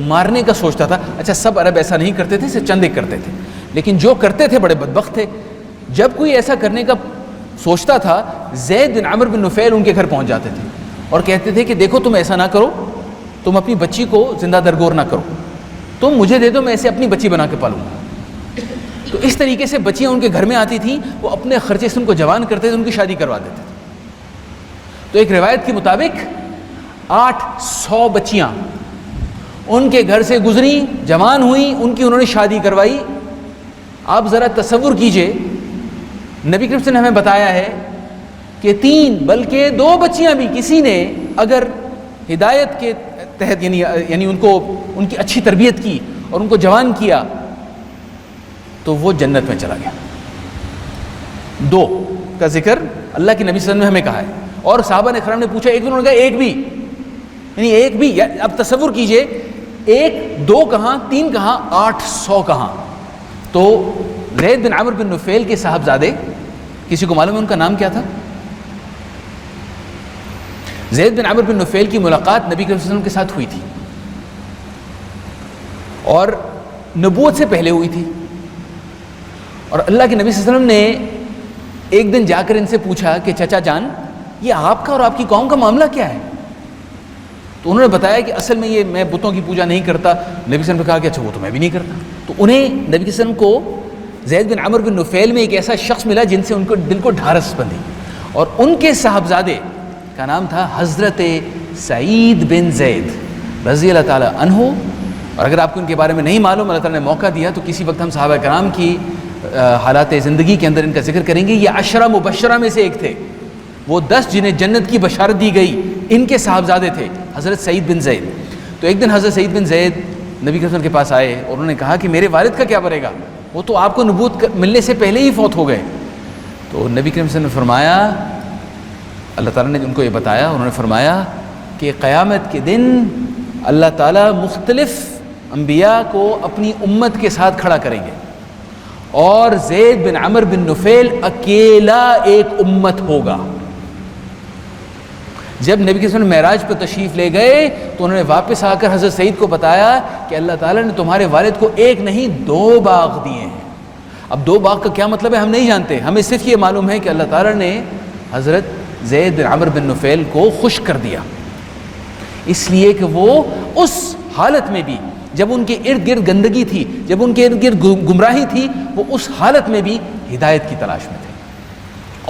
مارنے کا سوچتا تھا. اچھا سب عرب ایسا نہیں کرتے تھے, صرف چند ایک کرتے تھے, لیکن جو کرتے تھے بڑے بدبخت تھے. جب کوئی ایسا کرنے کا سوچتا تھا زید بن عمرو بن نفیل ان کے گھر پہنچ جاتے تھے اور کہتے تھے کہ دیکھو تم ایسا نہ کرو, تم اپنی بچی کو زندہ درگور نہ کرو, تم مجھے دے دو, میں اسے اپنی بچی بنا کے پالوں گا. تو اس طریقے سے بچیاں ان کے گھر میں آتی تھیں, وہ اپنے خرچے سے ان کو جوان کرتے تھے, ان کی شادی کروا دیتے تھے. تو ایک روایت کے مطابق 800 بچیاں ان کے گھر سے گزری, جوان ہوئیں, ان کی انہوں نے شادی کروائی. آپ ذرا تصور کیجئے نبی کریم صلی اللہ علیہ وسلم نے ہمیں بتایا ہے کہ 3 بلکہ 2 بچیاں بھی کسی نے اگر ہدایت کے تحت یعنی ان کی اچھی تربیت کی اور ان کو جوان کیا تو وہ جنت میں چلا گیا. 2 کا ذکر اللہ کے نبی صلی اللہ علیہ وسلم نے ہمیں کہا ہے. اور صحابہ نے کرام نے پوچھا ایک بھی، انہوں نے کہا ایک بھی، یعنی ایک بھی. اب تصور کیجئے 1 2 کہاں، 3 کہاں، 800 کہاں. تو زید بن عمرو بن نفیل کے صاحبزادے، کسی کو معلوم ہے ان کا نام کیا تھا؟ زید بن عمرو بن نفیل کی ملاقات نبی کریم صلی اللہ علیہ وسلم کے ساتھ ہوئی تھی اور نبوت سے پہلے ہوئی تھی. اور اللہ کے نبی صلی اللہ علیہ وسلم نے ایک دن جا کر ان سے پوچھا کہ چچا جان، یہ آپ کا اور آپ کی قوم کا معاملہ کیا ہے؟ تو انہوں نے بتایا کہ اصل میں میں بتوں کی پوجا نہیں کرتا. نبی صلی اللہ علیہ وسلم نے کہا کہ اچھا وہ تو میں بھی نہیں کرتا. تو انہیں نبی صلی اللہ علیہ وسلم کو زید بن عمرو بن نفیل میں ایک ایسا شخص ملا جن سے ان کو دل کو ڈھارس بندھی، اور ان کے صاحبزادے کا نام تھا حضرت سعید بن زید رضی اللہ تعالی عنہ. اور اگر آپ کو ان کے بارے میں نہیں معلوم، اللہ تعالیٰ نے موقع دیا تو کسی وقت ہم صحابہ کرام کی حالات زندگی کے اندر ان کا ذکر کریں گے. یہ 10 مبشرہ میں سے ایک تھے، وہ 10 جنہیں جنت کی بشارت دی گئی، ان کے صاحبزادے تھے حضرت سعید بن زید. تو ایک دن حضرت سعید بن زید نبی کریم کے پاس آئے اور انہوں نے کہا کہ میرے والد کا کیا بنے گا، وہ تو آپ کو نبوت ملنے سے پہلے ہی فوت ہو گئے. تو نبی کریم نے فرمایا، اللہ تعالیٰ نے ان کو یہ بتایا، انہوں نے فرمایا کہ قیامت کے دن اللہ تعالیٰ مختلف انبیاء کو اپنی امت کے ساتھ کھڑا کریں گے اور زید بن عمرو بن نفیل اکیلا ایک امت ہوگا. جب نبی کے معراج پر تشریف لے گئے تو انہوں نے واپس آ کر حضرت سعید کو بتایا کہ اللہ تعالیٰ نے تمہارے والد کو 1 نہیں 2 باغ دیے ہیں. اب 2 باغ کا کیا مطلب ہے ہم نہیں جانتے، ہمیں صرف یہ معلوم ہے کہ اللہ تعالیٰ نے حضرت زید بن عمرو بن نفیل کو خوش کر دیا، اس لیے کہ وہ اس حالت میں بھی جب ان کے ارد گرد گندگی تھی، جب ان کے ارد گرد گمراہی تھی، وہ اس حالت میں بھی ہدایت کی تلاش میں تھے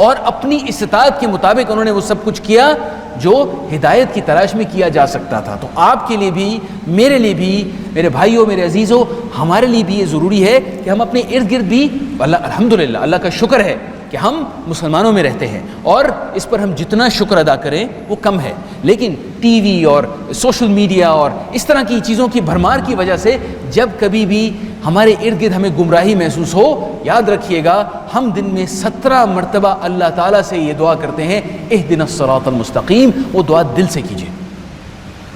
اور اپنی استطاعت کے مطابق انہوں نے وہ سب کچھ کیا جو ہدایت کی تلاش میں کیا جا سکتا تھا. تو آپ کے لیے بھی، میرے لیے بھی، میرے بھائیوں، میرے عزیزوں، ہمارے لیے بھی یہ ضروری ہے کہ ہم اپنے ارد گرد بھی الحمدللہ اللہ کا شکر ہے کہ ہم مسلمانوں میں رہتے ہیں اور اس پر ہم جتنا شکر ادا کریں وہ کم ہے. لیکن ٹی وی اور سوشل میڈیا اور اس طرح کی چیزوں کی بھرمار کی وجہ سے جب کبھی بھی ہمارے ارد گرد ہمیں گمراہی محسوس ہو، یاد رکھیے گا ہم دن میں 17 مرتبہ اللہ تعالیٰ سے یہ دعا کرتے ہیں اہدنا الصراط المستقیم. وہ دعا دل سے کیجیے.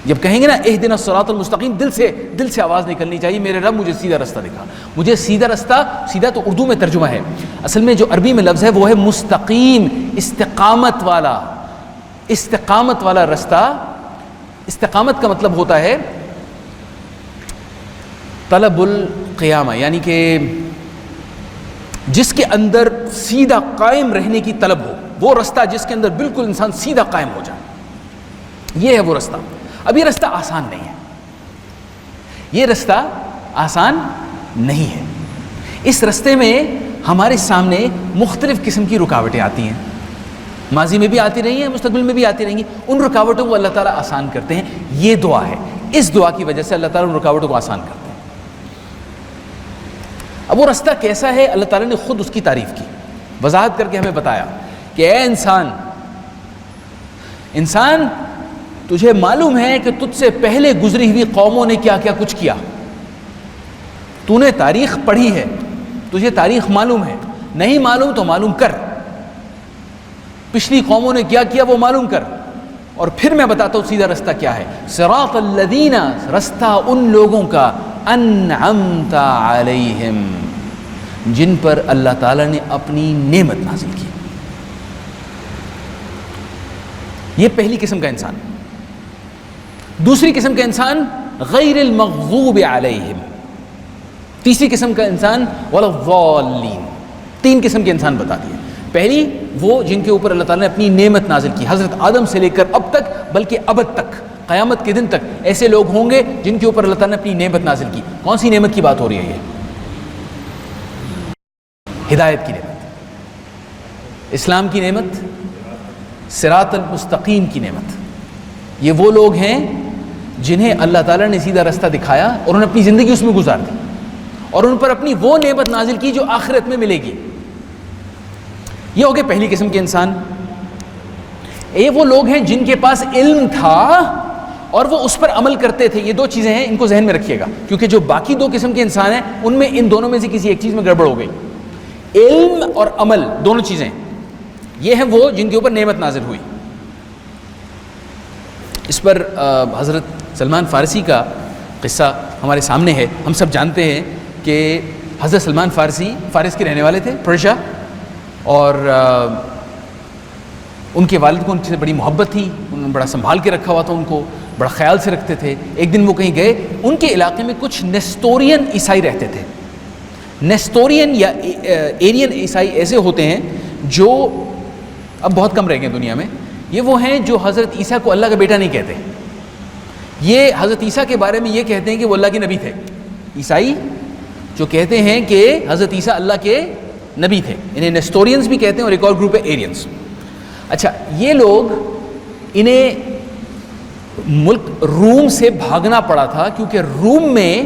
جب کہیں گے نا اہدنا الصراط المستقیم، دل سے آواز نکلنی چاہیے، میرے رب مجھے سیدھا رستہ دکھا. مجھے سیدھا رستہ، سیدھا تو اردو میں ترجمہ ہے، اصل میں جو عربی میں لفظ ہے وہ ہے مستقیم، استقامت والا رستہ. استقامت کا مطلب ہوتا ہے طلب القیامہ، یعنی کہ جس کے اندر سیدھا قائم رہنے کی طلب ہو، وہ رستہ جس کے اندر بالکل انسان سیدھا قائم ہو جائے، یہ ہے وہ رستہ. اب یہ رستہ آسان نہیں ہے، یہ رستہ آسان نہیں ہے. اس رستے میں ہمارے سامنے مختلف قسم کی رکاوٹیں آتی ہیں، ماضی میں بھی آتی رہی ہیں، مستقبل میں بھی آتی رہیں گی. ان رکاوٹوں کو اللہ تعالیٰ آسان کرتے ہیں. یہ دعا ہے، اس دعا کی وجہ سے اللہ تعالیٰ ان رکاوٹوں کو آسان کرتے ہیں. اب وہ رستہ کیسا ہے، اللہ تعالیٰ نے خود اس کی تعریف کی، وضاحت کر کے ہمیں بتایا کہ اے انسان تجھے معلوم ہے کہ تجھ سے پہلے گزری ہوئی قوموں نے کیا کیا کچھ کیا. تو نے تاریخ پڑھی ہے، تجھے تاریخ معلوم ہے، نہیں معلوم تو معلوم کر. پچھلی قوموں نے کیا کیا وہ معلوم کر، اور پھر میں بتاتا ہوں سیدھا رستہ کیا ہے. صراط الذین، رستہ ان لوگوں کا، انعمت علیہم، جن پر اللہ تعالیٰ نے اپنی نعمت نازل کی. یہ پہلی قسم کا انسان. دوسری قسم کا انسان غیر المغضوب علیہم. تیسری قسم کا انسان ولا الضالین. 3 قسم کے انسان بتا دیے. پہلی وہ جن کے اوپر اللہ تعالیٰ نے اپنی نعمت نازل کی، حضرت آدم سے لے کر اب تک، بلکہ ابد تک، قیامت کے دن تک ایسے لوگ ہوں گے جن کے اوپر اللہ تعالیٰ نے اپنی نعمت نازل کی. کون سی نعمت کی بات ہو رہی ہے؟ یہ ہدایت کی نعمت، اسلام کی نعمت، صراط المستقیم کی نعمت. یہ وہ لوگ ہیں جنہیں اللہ تعالیٰ نے سیدھا رستہ دکھایا اور انہوں نے اپنی زندگی اس میں گزار دی اور ان پر اپنی وہ نعمت نازل کی جو آخرت میں ملے گی. یہ ہو گئے پہلی قسم کے انسان. یہ وہ لوگ ہیں جن کے پاس علم تھا اور وہ اس پر عمل کرتے تھے. یہ دو چیزیں ہیں, ان کو ذہن میں رکھیے گا, کیونکہ جو باقی دو قسم کے انسان ہیں ان میں ان دونوں میں سے کسی ایک چیز میں گڑبڑ ہو گئی. علم اور عمل دونوں چیزیں, یہ ہیں وہ جن کے اوپر نعمت نازل ہوئی. اس پر حضرت سلمان فارسی کا قصہ ہمارے سامنے ہے. ہم سب جانتے ہیں کہ حضرت سلمان فارسی فارس کے رہنے والے تھے, پرشیا, اور ان کے والد کو ان سے بڑی محبت تھی. انہوں نے بڑا سنبھال کے رکھا ہوا تھا, ان کو بڑا خیال سے رکھتے تھے. ایک دن وہ کہیں گئے, ان کے علاقے میں کچھ نیسٹورین عیسائی رہتے تھے. نیسٹورین یا ایرین عیسائی ایسے ہوتے ہیں جو اب بہت کم رہ گئے دنیا میں. یہ وہ ہیں جو حضرت عیسیٰ کو اللہ کا بیٹا نہیں کہتے. یہ حضرت عیسیٰ کے بارے میں یہ کہتے ہیں کہ وہ اللہ کے نبی تھے. عیسائی جو کہتے ہیں کہ حضرت عیسیٰ اللہ کے نبی تھے, انہیں نیسٹورینز بھی کہتے ہیں, اور ایک اور گروپ ہے ایرینز. اچھا, یہ لوگ, انہیں ملک روم سے بھاگنا پڑا تھا, کیونکہ روم میں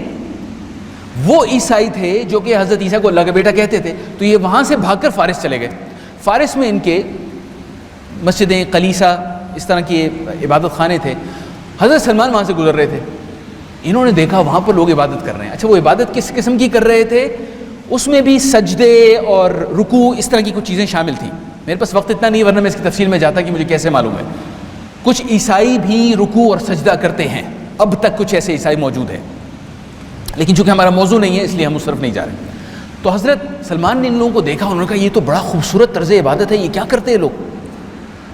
وہ عیسائی تھے جو کہ حضرت عیسیٰ کو اللہ کا بیٹا کہتے تھے. تو یہ وہاں سے بھاگ کر فارس چلے گئے. فارس میں ان کے مسجدیں, کلیسا, اس طرح کے عبادت خانے تھے. حضرت سلمان وہاں سے گزر رہے تھے, انہوں نے دیکھا وہاں پر لوگ عبادت کر رہے ہیں. اچھا, وہ عبادت کس قسم کی کر رہے تھے؟ اس میں بھی سجدے اور رکوع, اس طرح کی کچھ چیزیں شامل تھیں. میرے پاس وقت اتنا نہیں, ورنہ میں اس کی تفصیل میں جاتا کہ مجھے کیسے معلوم ہے. کچھ عیسائی بھی رکوع اور سجدہ کرتے ہیں, اب تک کچھ ایسے عیسائی موجود ہیں, لیکن چونکہ ہمارا موضوع نہیں ہے اس لیے ہم اس طرف نہیں جا رہے. تو حضرت سلمان نے ان لوگوں کو دیکھا, انہوں نے کہا یہ تو بڑا خوبصورت طرز عبادت ہے, یہ کیا کرتے ہیں لوگ؟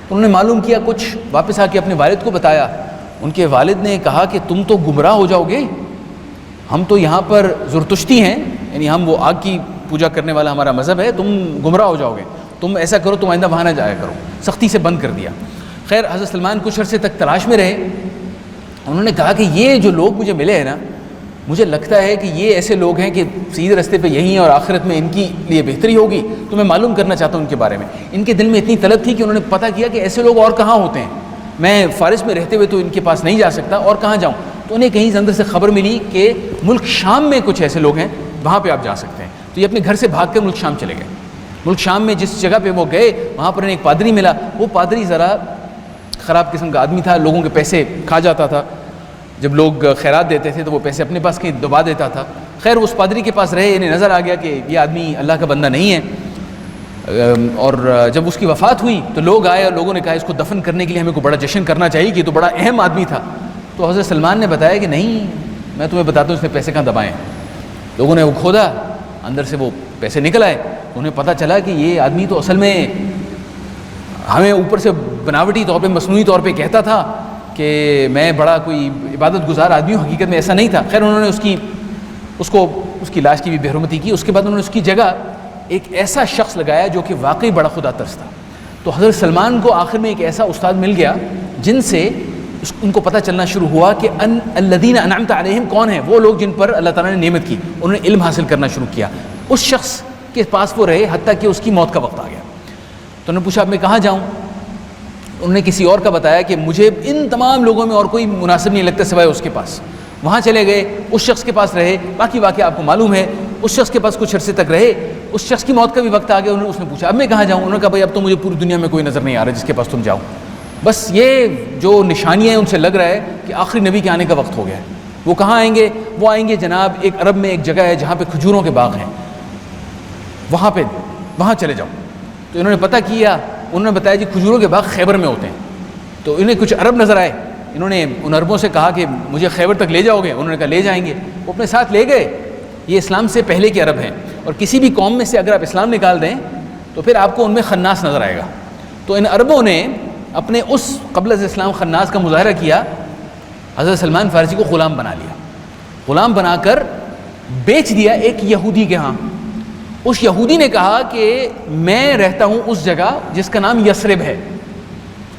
انہوں نے معلوم کیا کچھ, واپس آ کے اپنے والد کو بتایا. ان کے والد نے کہا کہ تم تو گمراہ ہو جاؤ گے, ہم تو یہاں پر زرتشتی ہیں, یعنی ہم وہ آگ کی پوجا کرنے والا ہمارا مذہب ہے, تم گمراہ ہو جاؤ گے, تم ایسا کرو, تم آئندہ وہاں نہ جایا کرو. سختی سے بند کر دیا. خیر, حضرت سلمان کچھ عرصے تک تلاش میں رہے. انہوں نے کہا کہ یہ جو لوگ مجھے ملے ہیں نا, مجھے لگتا ہے کہ یہ ایسے لوگ ہیں کہ سیدھے رستے پہ یہی ہیں اور آخرت میں ان کی لیے بہتری ہوگی, تو میں معلوم کرنا چاہتا ہوں ان کے بارے میں. ان کے دل میں اتنی طلب تھی کہ انہوں نے پتہ کیا کہ ایسے لوگ اور کہاں ہوتے ہیں. میں فارس میں رہتے ہوئے تو ان کے پاس نہیں جا سکتا, اور کہاں جاؤں؟ تو انہیں کہیں اندر سے خبر ملی کہ ملک شام میں کچھ ایسے لوگ ہیں, وہاں پہ آپ جا سکتے ہیں. تو یہ اپنے گھر سے بھاگ کر ملک شام چلے گئے. ملک شام میں جس جگہ پہ وہ گئے, وہاں پر انہیں ایک پادری ملا. وہ پادری ذرا خراب قسم کا آدمی تھا, لوگوں کے پیسے کھا جاتا تھا. جب لوگ خیرات دیتے تھے تو وہ پیسے اپنے پاس کہیں دبا دیتا تھا. خیر, اس پادری کے پاس رہے, انہیں نظر آ گیا کہ یہ آدمی اللہ کا بندہ نہیں ہے. اور جب اس کی وفات ہوئی تو لوگ آئے اور لوگوں نے کہا اس کو دفن کرنے کے لیے ہمیں کو بڑا جشن کرنا چاہیے, کہ یہ تو بڑا اہم آدمی تھا. تو حضرت سلمان نے بتایا کہ نہیں, میں تمہیں بتاتا ہوں اس نے پیسے کہاں دبائے. لوگوں نے وہ کھودا, اندر سے وہ پیسے نکل آئے. تو انہیں پتہ چلا کہ یہ آدمی تو اصل میں ہمیں اوپر سے بناوٹی طور پہ, مصنوعی طور پہ کہتا تھا کہ میں بڑا کوئی عبادت گزار آدمی ہوں, حقیقت میں ایسا نہیں تھا. خیر, انہوں نے اس کی لاش کی بھی بے حرمتی کی. اس کے بعد انہوں نے اس کی جگہ ایک ایسا شخص لگایا جو کہ واقعی بڑا خدا ترس تھا. تو حضرت سلمان کو آخر میں ایک ایسا استاد مل گیا جن سے ان کو پتہ چلنا شروع ہوا کہ الذین انعمت علیہم کون ہیں, وہ لوگ جن پر اللہ تعالیٰ نے نعمت کی. انہوں نے علم حاصل کرنا شروع کیا. اس شخص کے پاس وہ رہے حتیٰ کہ اس کی موت کا وقت آ گیا. تو انہوں نے پوچھا اب میں کہاں جاؤں؟ انہوں نے کسی اور کا بتایا کہ مجھے ان تمام لوگوں میں اور کوئی مناسب نہیں لگتا سوائے اس کے پاس. وہاں چلے گئے, اس شخص کے پاس رہے. باقی واقعہ آپ کو معلوم ہے. اس شخص کے پاس کچھ عرصے تک رہے. اس شخص کی موت کا بھی وقت آ گیا. اس نے پوچھا اب میں کہاں جاؤں؟ انہوں نے کہا بھائی اب تو مجھے پوری دنیا میں کوئی نظر نہیں آ رہا جس کے پاس تم جاؤ. بس یہ جو نشانیاں ہیں ان سے لگ رہا ہے کہ آخری نبی کے آنے کا وقت ہو گیا ہے. وہ کہاں آئیں گے؟ وہ آئیں گے جناب ایک عرب میں ایک جگہ ہے جہاں پہ کھجوروں کے باغ ہیں, وہاں چلے جاؤ. تو انہوں نے پتہ کیا. انہوں نے بتایا جی کھجوروں کے باغ خیبر میں ہوتے ہیں. تو انہیں کچھ عرب نظر آئے. انہوں نے ان عربوں سے کہا کہ مجھے خیبر تک لے جاؤ گے؟ انہوں نے کہا لے جائیں گے. وہ اپنے ساتھ لے گئے. یہ اسلام سے پہلے کے عرب ہیں, اور کسی بھی قوم میں سے اگر آپ اسلام نکال دیں تو پھر آپ کو ان میں خناس نظر آئے گا. تو ان عربوں نے اپنے اس قبل از اسلام خناس کا مظاہرہ کیا, حضرت سلمان فارسی کو غلام بنا لیا. غلام بنا کر بیچ دیا ایک یہودی کے ہاں. اس یہودی نے کہا کہ میں رہتا ہوں اس جگہ جس کا نام یثرب ہے,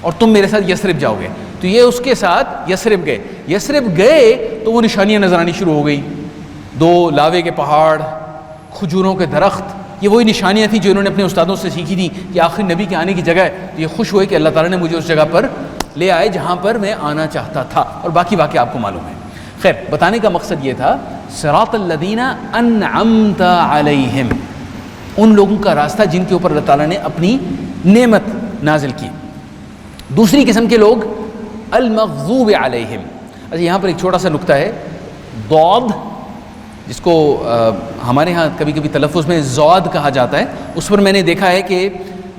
اور تم میرے ساتھ یثرب جاؤ گے. تو یہ اس کے ساتھ یثرب گئے. یثرب گئے تو وہ نشانیاں نظر آنی شروع ہو گئی. 2 لاوے کے پہاڑ, کھجوروں کے درخت, یہ وہی نشانیاں تھیں جو انہوں نے اپنے استادوں سے سیکھی تھیں کہ آخری نبی کے آنے کی جگہ ہے. تو یہ خوش ہوئے کہ اللہ تعالیٰ نے مجھے اس جگہ پر لے آئے جہاں پر میں آنا چاہتا تھا. اور باقی واقعہ آپ کو معلوم ہے. خیر, بتانے کا مقصد یہ تھا صراط الذین انعمت علیہم, ان لوگوں کا راستہ جن کے اوپر اللہ تعالیٰ نے اپنی نعمت نازل کی. دوسری قسم کے لوگ المغضوب علیہم. اچھا یہاں پر ایک چھوٹا سا نقطہ ہے. ضاد جس کو ہمارے ہاں کبھی کبھی تلفظ میں زود کہا جاتا ہے, اس پر میں نے دیکھا ہے کہ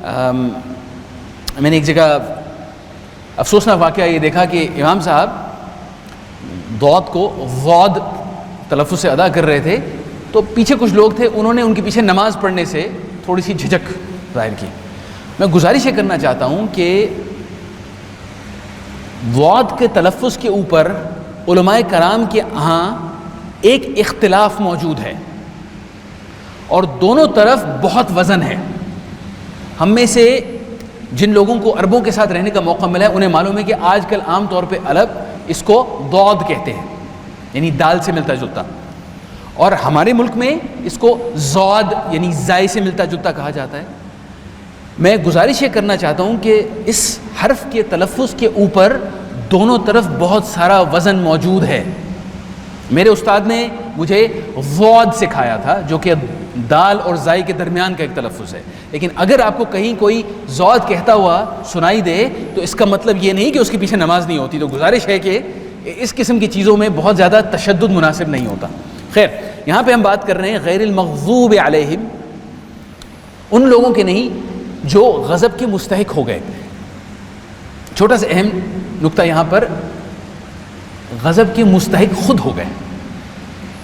میں نے ایک جگہ افسوسناک واقعہ یہ دیکھا کہ امام صاحب ضاد کو ضاد تلفظ سے ادا کر رہے تھے, تو پیچھے کچھ لوگ تھے, انہوں نے ان کے پیچھے نماز پڑھنے سے تھوڑی سی جھجک ظاہر کی. میں گزارش یہ کرنا چاہتا ہوں کہ ضاد کے تلفظ کے اوپر علماء کرام کے ہاں ایک اختلاف موجود ہے, اور دونوں طرف بہت وزن ہے. ہم میں سے جن لوگوں کو عربوں کے ساتھ رہنے کا موقع ملا ہے انہیں معلوم ہے کہ آج کل عام طور پہ عرب اس کو ضاد کہتے ہیں, یعنی دال سے ملتا جلتا, اور ہمارے ملک میں اس کو زود یعنی زائی سے ملتا جلتا کہا جاتا ہے. میں گزارش یہ کرنا چاہتا ہوں کہ اس حرف کے تلفظ کے اوپر دونوں طرف بہت سارا وزن موجود ہے. میرے استاد نے مجھے ضاد سکھایا تھا جو کہ دال اور زائی کے درمیان کا ایک تلفظ ہے, لیکن اگر آپ کو کہیں کوئی ضاد کہتا ہوا سنائی دے تو اس کا مطلب یہ نہیں کہ اس کے پیچھے نماز نہیں ہوتی. تو گزارش ہے کہ اس قسم کی چیزوں میں بہت زیادہ تشدد مناسب نہیں ہوتا. خیر, یہاں پہ ہم بات کر رہے ہیں غیر المغضوب علیہم, ان لوگوں کے نہیں جو غضب کے مستحق ہو گئے. چھوٹا سا اہم نقطہ یہاں پر, غضب کے مستحق خود ہو گئے.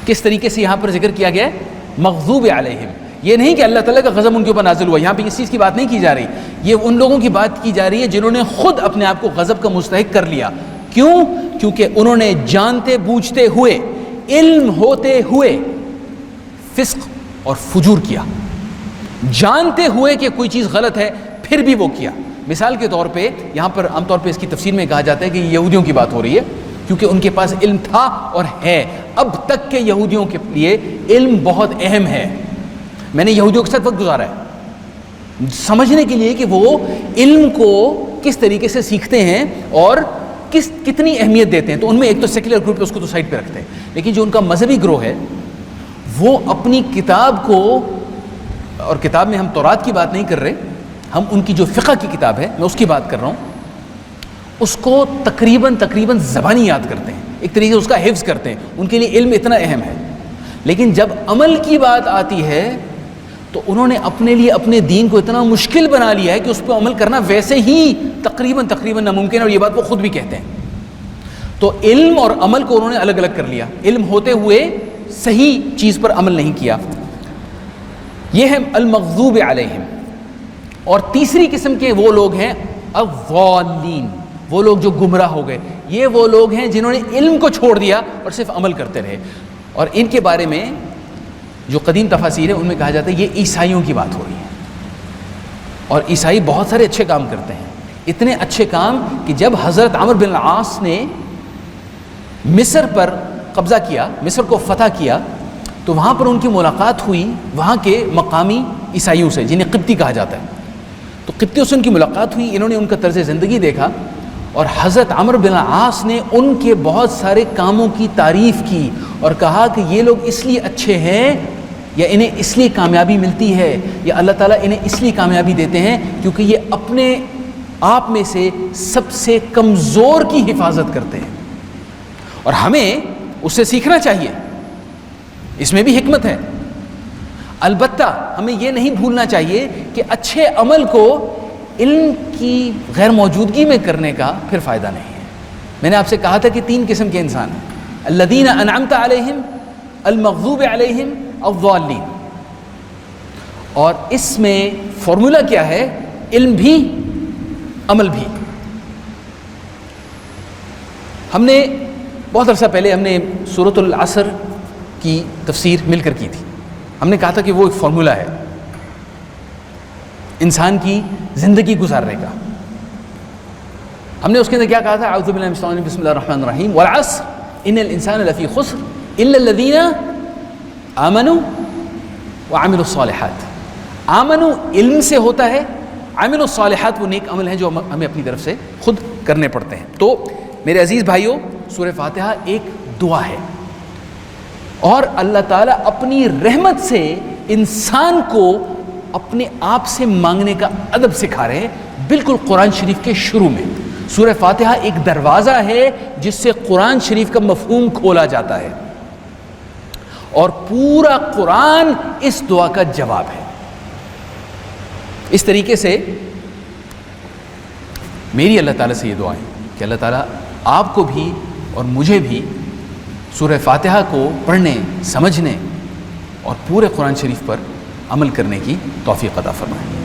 کس طریقے سے یہاں پر ذکر کیا گیا ہے مغضوب علیہم؟ یہ نہیں کہ اللہ تعالیٰ کا غضب ان کے اوپر نازل ہوا, یہاں پہ اس چیز کی بات نہیں کی جا رہی. یہ ان لوگوں کی بات کی جا رہی ہے جنہوں نے خود اپنے آپ کو غضب کا مستحق کر لیا. کیوں؟ کیونکہ انہوں نے جانتے بوجھتے ہوئے, علم ہوتے ہوئے فسق اور فجور کیا. جانتے ہوئے کہ کوئی چیز غلط ہے پھر بھی وہ کیا. مثال کے طور پہ یہاں پر عام طور پہ اس کی تفسیر میں کہا جاتا ہے کہ یہودیوں کی بات ہو رہی ہے, کیونکہ ان کے پاس علم تھا اور ہے. اب تک کے یہودیوں کے لیے علم بہت اہم ہے. میں نے یہودیوں کے ساتھ وقت گزارا ہے سمجھنے کے لیے کہ وہ علم کو کس طریقے سے سیکھتے ہیں اور کتنی اہمیت دیتے ہیں. تو ان میں ایک تو سیکولر گروپ ہے, اس کو تو سائڈ پہ رکھتے ہیں, لیکن جو ان کا مذہبی گروہ ہے وہ اپنی کتاب کو, اور کتاب میں ہم تورات کی بات نہیں کر رہے, ہم ان کی جو فقہ کی کتاب ہے میں اس کی بات کر رہا ہوں, اس کو تقریباً زبانی یاد کرتے ہیں, ایک طریقے سے اس کا حفظ کرتے ہیں. ان کے لیے علم اتنا اہم ہے. لیکن جب عمل کی بات آتی ہے تو انہوں نے اپنے لیے اپنے دین کو اتنا مشکل بنا لیا ہے کہ اس پہ عمل کرنا ویسے ہی تقریباً ناممکن ہے, اور یہ بات وہ خود بھی کہتے ہیں. تو علم اور عمل کو انہوں نے الگ الگ کر لیا. علم ہوتے ہوئے صحیح چیز پر عمل نہیں کیا. یہ ہے المغضوب علیہم. اور تیسری قسم کے وہ لوگ ہیں الضالین, وہ لوگ جو گمراہ ہو گئے. یہ وہ لوگ ہیں جنہوں نے علم کو چھوڑ دیا اور صرف عمل کرتے رہے. اور ان کے بارے میں جو قدیم تفاسیر ہے ان میں کہا جاتا ہے یہ عیسائیوں کی بات ہو رہی ہے. اور عیسائی بہت سارے اچھے کام کرتے ہیں, اتنے اچھے کام کہ جب حضرت عمرو بن العاص نے مصر پر قبضہ کیا, مصر کو فتح کیا, تو وہاں پر ان کی ملاقات ہوئی وہاں کے مقامی عیسائیوں سے جنہیں قبطی کہا جاتا ہے. تو قبطیوں سے ان کی ملاقات ہوئی, انہوں نے ان کا طرز زندگی دیکھا, اور حضرت عمرو بن العاص نے ان کے بہت سارے کاموں کی تعریف کی اور کہا کہ یہ لوگ اس لیے اچھے ہیں یا انہیں اس لیے کامیابی ملتی ہے یا اللہ تعالیٰ انہیں اس لیے کامیابی دیتے ہیں کیونکہ یہ اپنے آپ میں سے سب سے کمزور کی حفاظت کرتے ہیں. اور ہمیں اس سے سیکھنا چاہیے, اس میں بھی حکمت ہے. البتہ ہمیں یہ نہیں بھولنا چاہیے کہ اچھے عمل کو علم کی غیر موجودگی میں کرنے کا پھر فائدہ نہیں ہے. میں نے آپ سے کہا تھا کہ 3 قسم کے انسان ہیں, الذین انعمت علیہم, المغضوب علیہم, الضالین. اور اس میں فارمولا کیا ہے؟ علم بھی عمل بھی. ہم نے بہت عرصہ پہلے ہم نے سورۃ العصر کی تفسیر مل کر کی تھی. ہم نے کہا تھا کہ وہ ایک فارمولا ہے انسان کی زندگی گزارنے کا. ہم نے اس کے اندر کیا کہا تھا؟ اعوذ باللہ من الشیطان الرجیم, بسم اللہ الرحمن الرحیم, والعصر ان الانسان لفی خسر الا الذین آمنوا وعملوا الصالحات. آمنوا علم سے ہوتا ہے, عملوا الصالحات وہ نیک عمل ہیں جو ہمیں اپنی طرف سے خود کرنے پڑتے ہیں. تو میرے عزیز بھائیوں, سورہ فاتحہ ایک دعا ہے, اور اللہ تعالیٰ اپنی رحمت سے انسان کو اپنے آپ سے مانگنے کا ادب سکھا رہے ہیں، بالکل قرآن شریف کے شروع میں۔ سورہ فاتحہ ایک دروازہ ہے جس سے قرآن شریف کا مفہوم کھولا جاتا ہے، اور پورا قرآن اس دعا کا جواب ہے۔ اس طریقے سے میری اللہ تعالیٰ سے یہ دعا ہے کہ اللہ تعالیٰ آپ کو بھی اور مجھے بھی سورہ فاتحہ کو پڑھنے، سمجھنے اور پورے قرآن شریف پر عمل کرنے کی توفیق عطا فرمائے۔